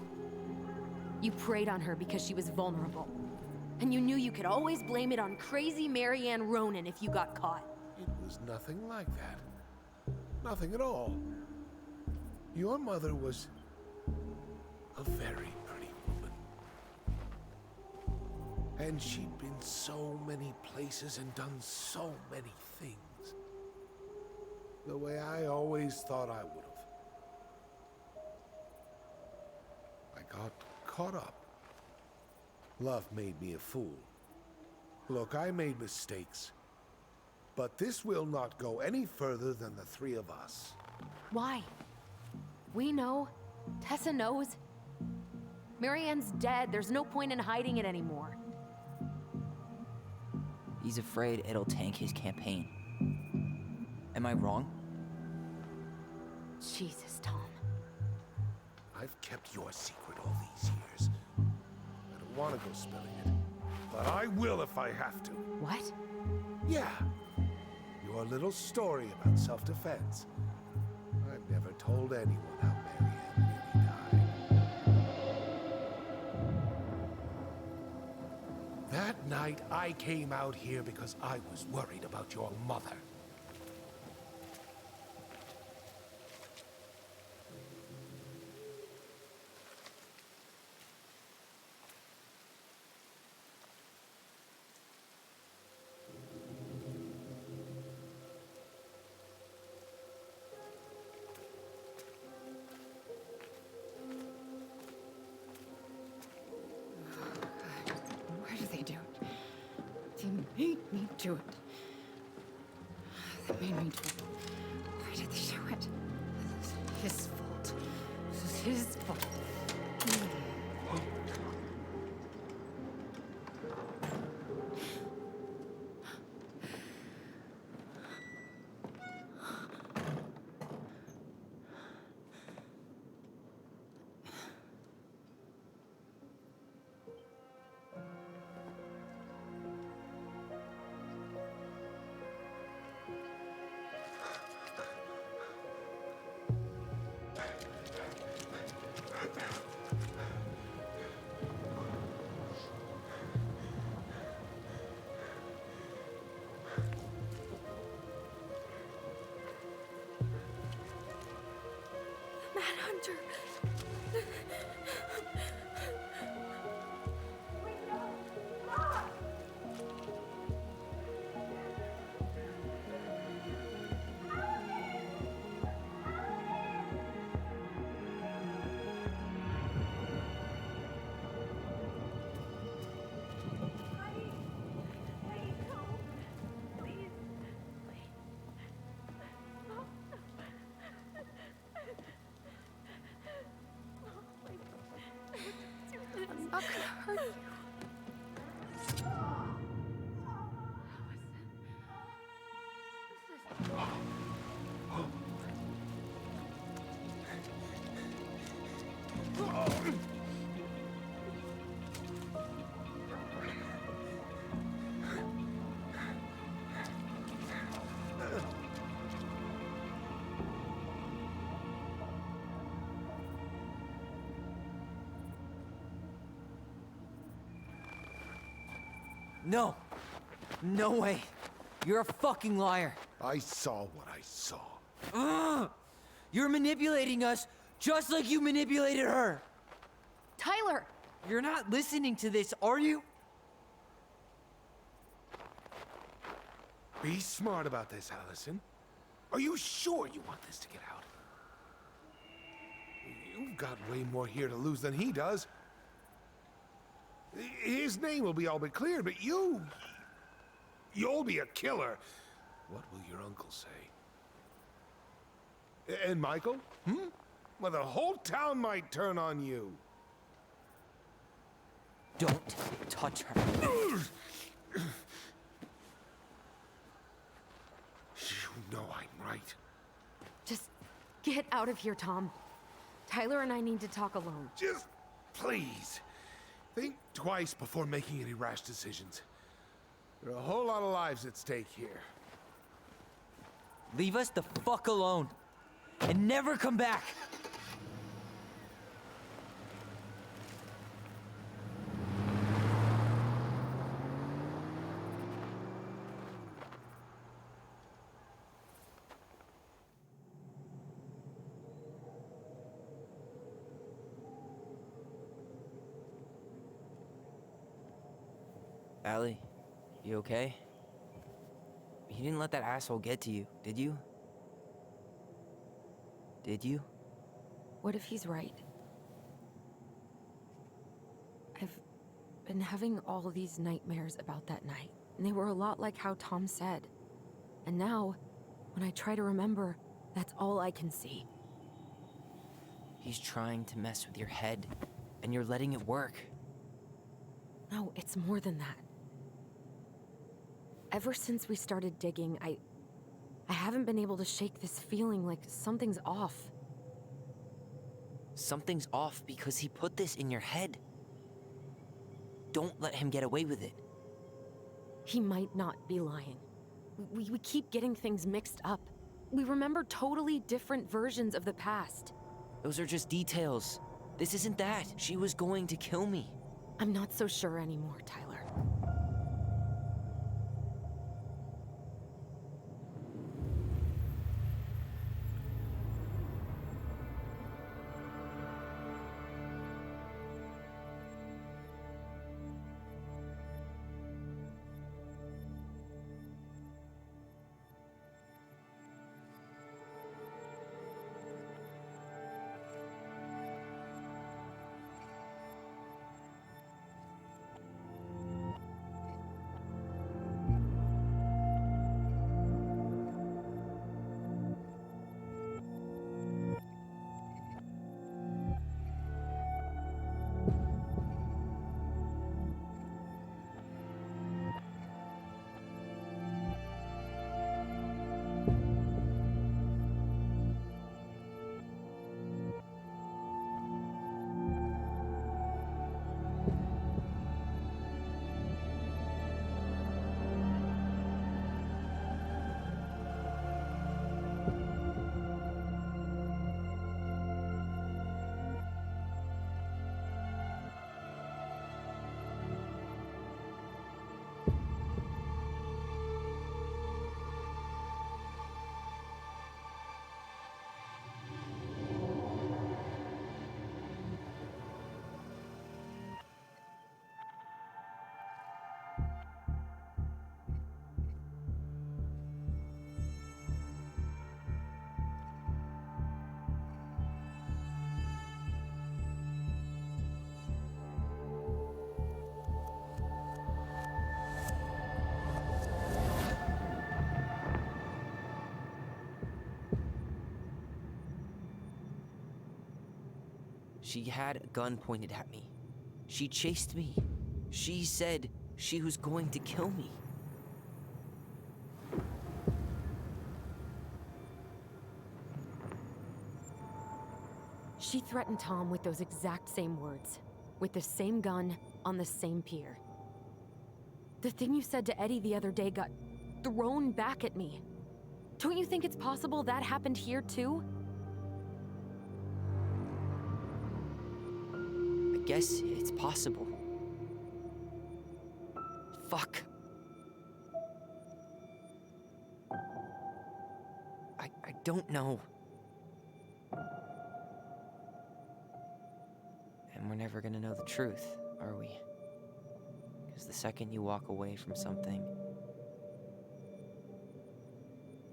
You preyed on her because she was vulnerable. And you knew you could always blame it on crazy Marianne Ronan if you got caught. It was nothing like that. Nothing at all. Your mother was a very pretty woman. And she'd been so many places and done so many things. The way I always thought I would have. I got caught up. Love made me a fool. Look, I made mistakes. But this will not go any further than the three of us. Why? We know. Tessa knows. Marianne's dead. There's no point in hiding it anymore. He's afraid it'll tank his campaign. Am I wrong? Jesus, Tom. I've kept your secret all these years. I don't want to go spilling it. But I will if I have to. What? Yeah. Your little story about self-defense. I've never told anyone how Marianne really died. That night, I came out here because I was worried about your mother. Why do they do it? They made me do it. They made me do it. Why did they do it? This is his fault. This is his fault. Manhunter. I'm not gonna hurt you. No. No way. You're a fucking liar. I saw what I saw. Ugh! You're manipulating us just like you manipulated her. Tyler! You're not listening to this, are you? Be smart about this, Allison. Are you sure you want this to get out? You've got way more here to lose than he does. His name will be all but cleared, but you'll be a killer. What will your uncle say? And Michael? Well, the whole town might turn on you. Don't touch her. You know I'm right. Just get out of here, Tom. Tyler and I need to talk alone. Just please. Think twice before making any rash decisions. There are a whole lot of lives at stake here. Leave us the fuck alone. And never come back. Allie, you okay? You didn't let that asshole get to you, did you? Did you? What if he's right? I've been having all these nightmares about that night, and they were a lot like how Tom said. And now, when I try to remember, that's all I can see. He's trying to mess with your head, and you're letting it work. No, it's more than that. Ever since we started digging, I haven't been able to shake this feeling like something's off. Something's off because he put this in your head. Don't let him get away with it. He might not be lying. We keep getting things mixed up. We remember totally different versions of the past. Those are just details. This isn't that. She was going to kill me. I'm not so sure anymore, Tyler. She had a gun pointed at me. She chased me. She said she was going to kill me. She threatened Tom with those exact same words, with the same gun, on the same pier. The thing you said to Eddie the other day got thrown back at me. Don't you think it's possible that happened here too? I guess it's possible. Fuck. I don't know. And we're never gonna know the truth, are we? Because the second you walk away from something,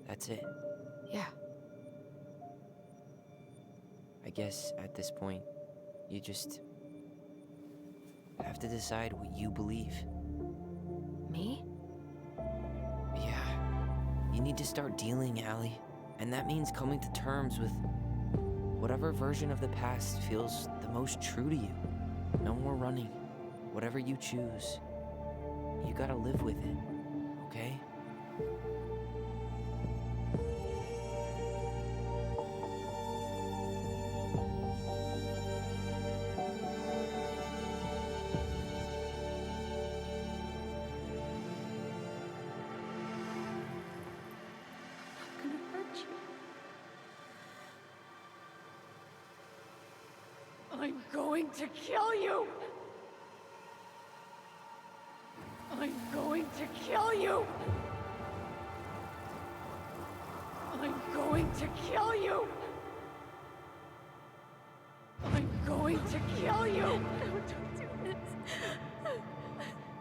that's it. Yeah. I guess at this point, you just have to decide what you believe. Me? Yeah. You need to start dealing, Allie. And that means coming to terms with whatever version of the past feels the most true to you. No more running. Whatever you choose, you gotta live with it, okay? I'm going to kill you! I'm going to kill you! I'm going to kill you! I'm going to kill you! No, don't do this.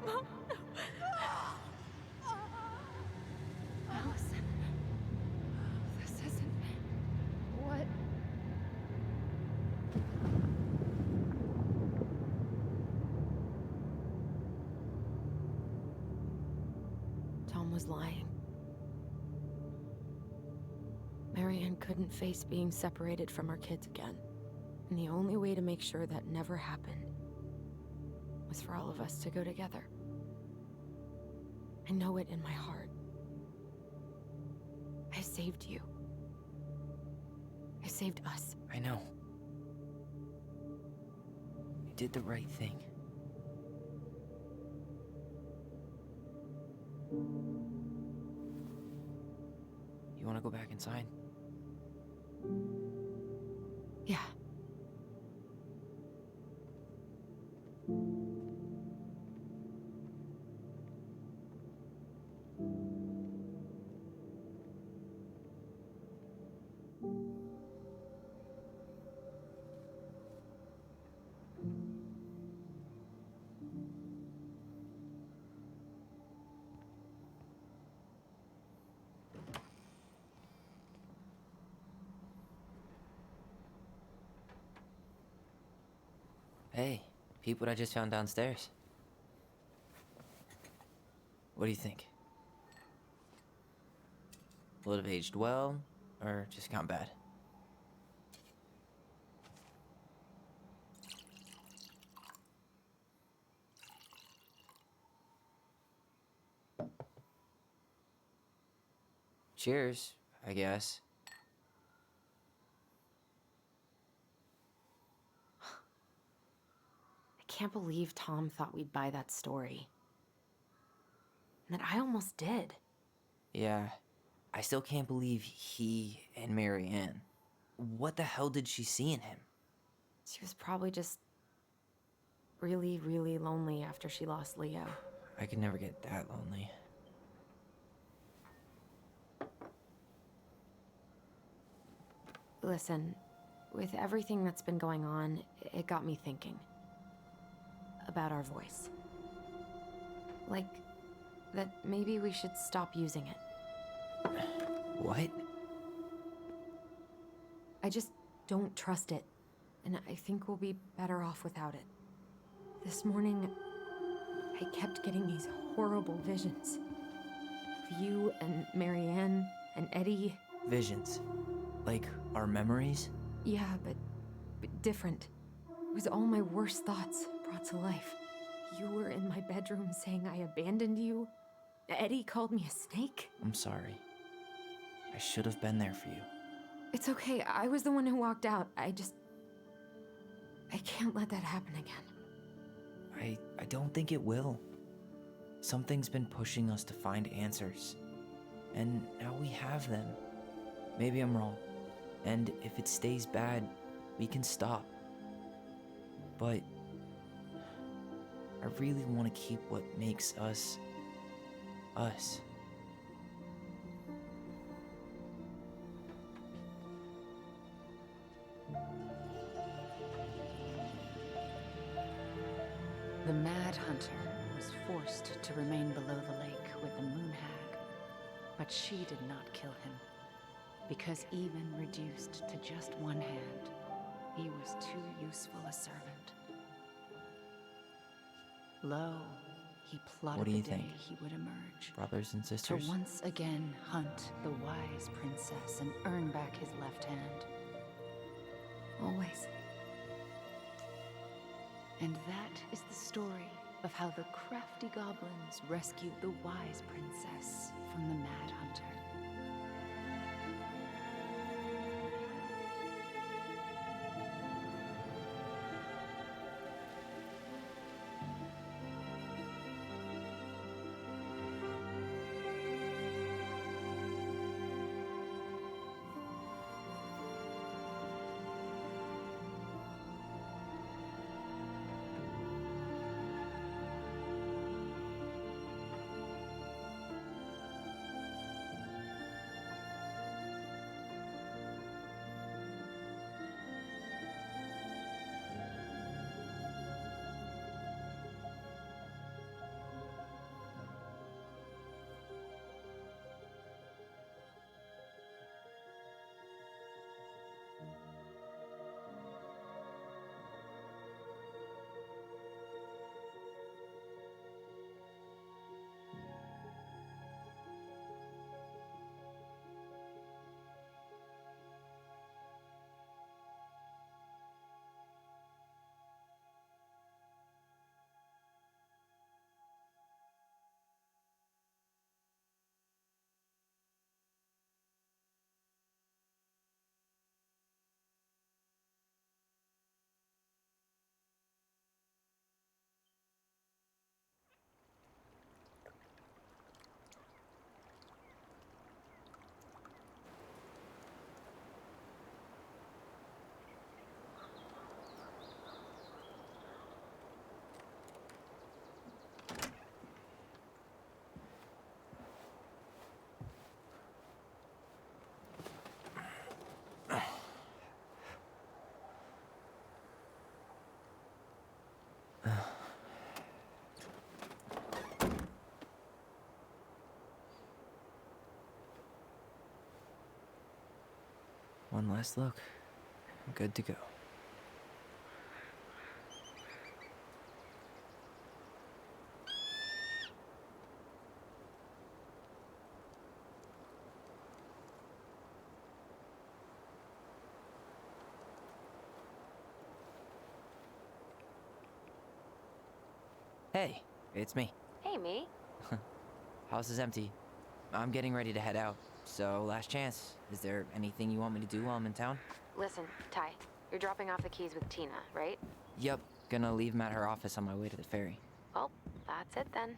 Mom, no. Allison, this isn't what Tom was lying. Marianne couldn't face being separated from her kids again. And the only way to make sure that never happened was for all of us to go together. I know it in my heart. I saved you. I saved us. I know. You did the right thing. You want to go back inside? Yeah. Hey, peep what I just found downstairs. What do you think? Will it have aged well, or just gone bad? Cheers, I guess. I can't believe Tom thought we'd buy that story. And that I almost did. Yeah, I still can't believe he and Marianne. What the hell did she see in him? She was probably just really, really lonely after she lost Leo. I could never get that lonely. Listen, with everything that's been going on, it got me thinking. About our voice. Like, that maybe we should stop using it. What? I just don't trust it, and I think we'll be better off without it. This morning, I kept getting these horrible visions. Of you and Marianne and Eddie. Visions? Like our memories? Yeah, but different. It was all my worst thoughts brought to life. You were in my bedroom saying I abandoned you. Eddie called me a snake. I'm sorry. I should have been there for you. It's okay. I was the one who walked out. I can't let that happen again. I don't think it will. Something's been pushing us to find answers. And now we have them. Maybe I'm wrong. And if it stays bad, we can stop. But I really want to keep what makes us, us. The Mad Hunter was forced to remain below the lake with the Moon Hag, but she did not kill him, because even reduced to just one hand, he was too useful a servant. Lo, he plotted What do you the day think? he would emerge. Brothers and To sisters? once again hunt the wise princess and earn back his left hand. Always. And that is the story of how the crafty goblins rescued the wise princess from the Mad Hunter. One last look. Good to go. Hey, it's me. Hey, me. House is empty. I'm getting ready to head out. So, last chance. Is there anything you want me to do while I'm in town? Listen, Ty, you're dropping off the keys with Tina, right? Yup. Gonna leave them at her office on my way to the ferry. Well, that's it then.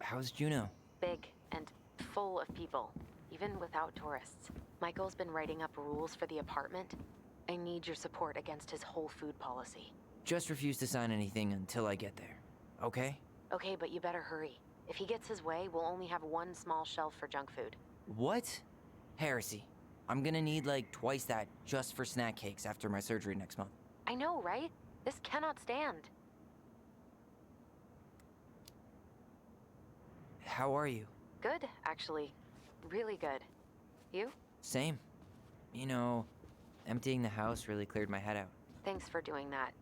How's Juno? Big and full of people, even without tourists. Michael's been writing up rules for the apartment. I need your support against his whole food policy. Just refuse to sign anything until I get there. Okay? Okay, but you better hurry. If he gets his way, we'll only have one small shelf for junk food. What? Heresy. I'm gonna need like twice that just for snack cakes after my surgery next month. I know, right? This cannot stand. How are you? Good, actually. Really good. You? Same. You know, emptying the house really cleared my head out. Thanks for doing that.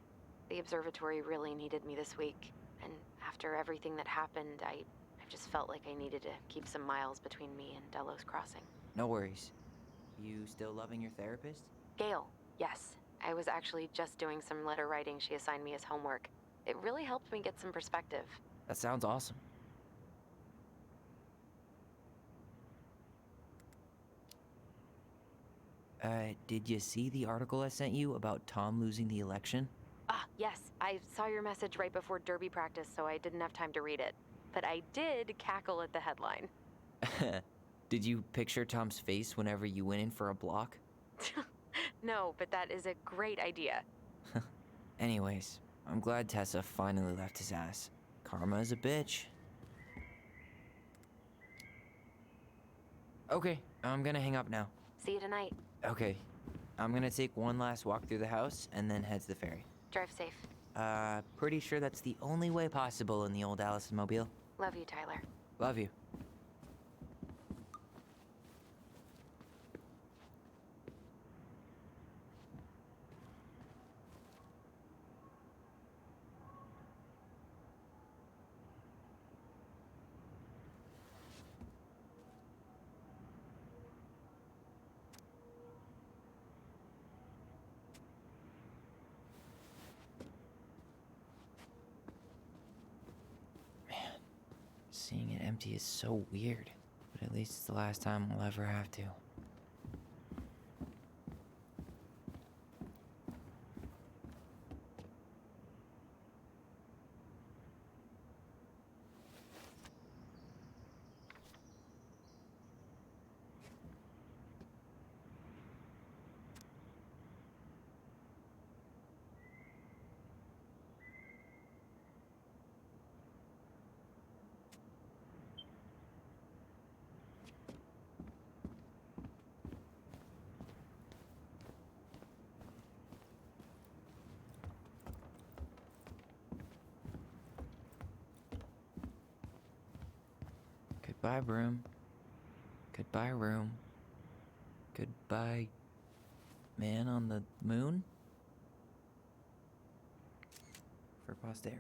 The observatory really needed me this week. And after everything that happened, I just felt like I needed to keep some miles between me and Delos Crossing. No worries. You still loving your therapist? Gail, yes. I was actually just doing some letter writing she assigned me as homework. It really helped me get some perspective. That sounds awesome. Did you see the article I sent you about Tom losing the election? Ah, yes. I saw your message right before derby practice, so I didn't have time to read it. But I did cackle at the headline. Did you picture Tom's face whenever you went in for a block? No, but that is a great idea. Anyways, I'm glad Tessa finally left his ass. Karma is a bitch. Okay, I'm gonna hang up now. See you tonight. Okay, I'm gonna take one last walk through the house and then head to the ferry. Drive safe. Pretty sure that's the only way possible in the old Allison Mobile. Love you, Tyler. Love you. Seeing it empty is so weird, but at least it's the last time I'll ever have to. Goodbye, broom. Goodbye, room. Goodbye, man on the moon? For posterity.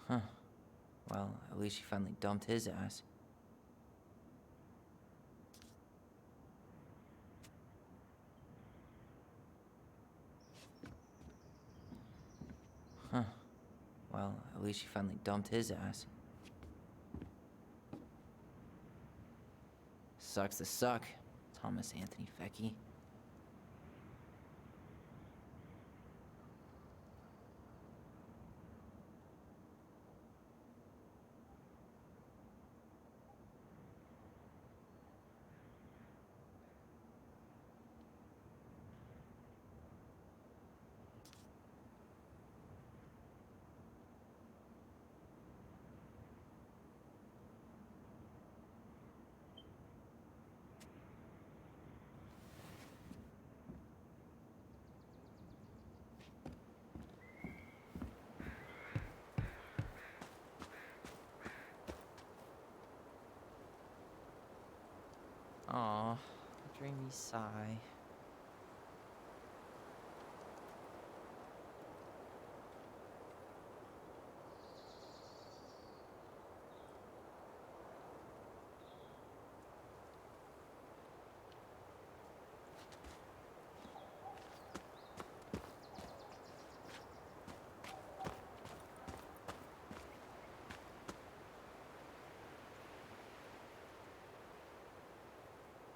Huh. Well, at least she finally dumped his ass. Huh. Well, at least she finally dumped his ass. Sucks to suck, Thomas Anthony Fecky. Aw, a dreamy sigh.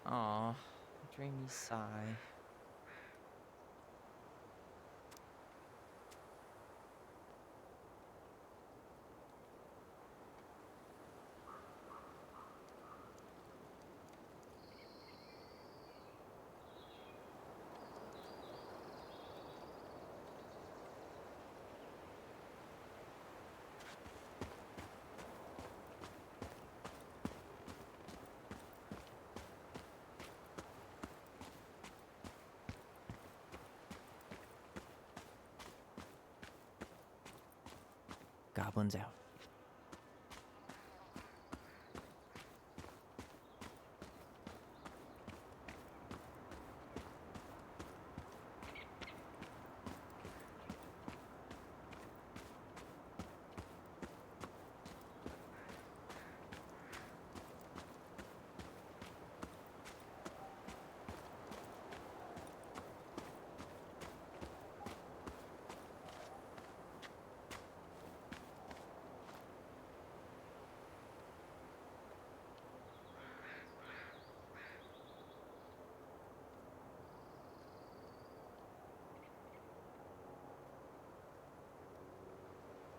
Aw, a dreamy sigh. Goblins out.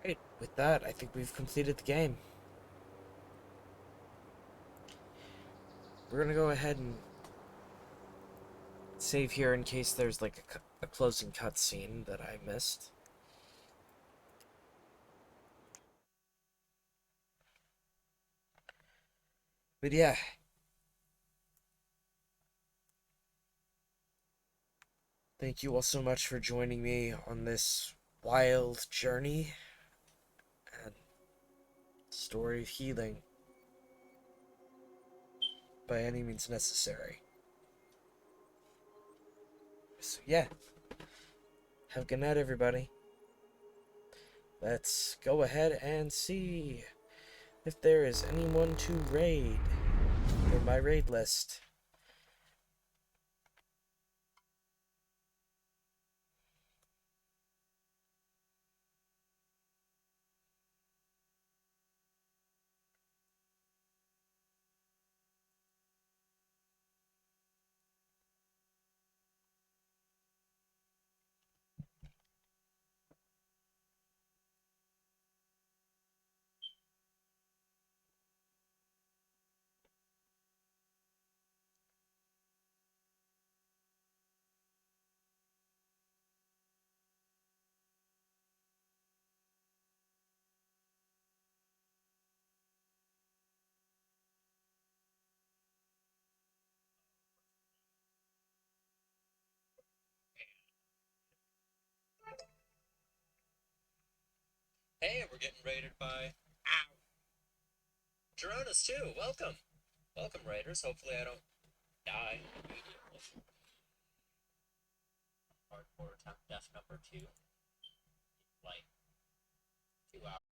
Great. With that, I think we've completed the game. We're gonna go ahead and save here in case there's like a closing cutscene that I missed. But yeah. Thank you all so much for joining me on this wild journey and story of healing by any means necessary. So yeah, have a good night, everybody. Let's go ahead and see if there is anyone to raid in my raid list. Hey, we're getting raided by... Ow! Geronis, too! Welcome! Welcome, raiders. Hopefully I don't die immediately. Hardcore attempt death number 2. Like, 2 hours.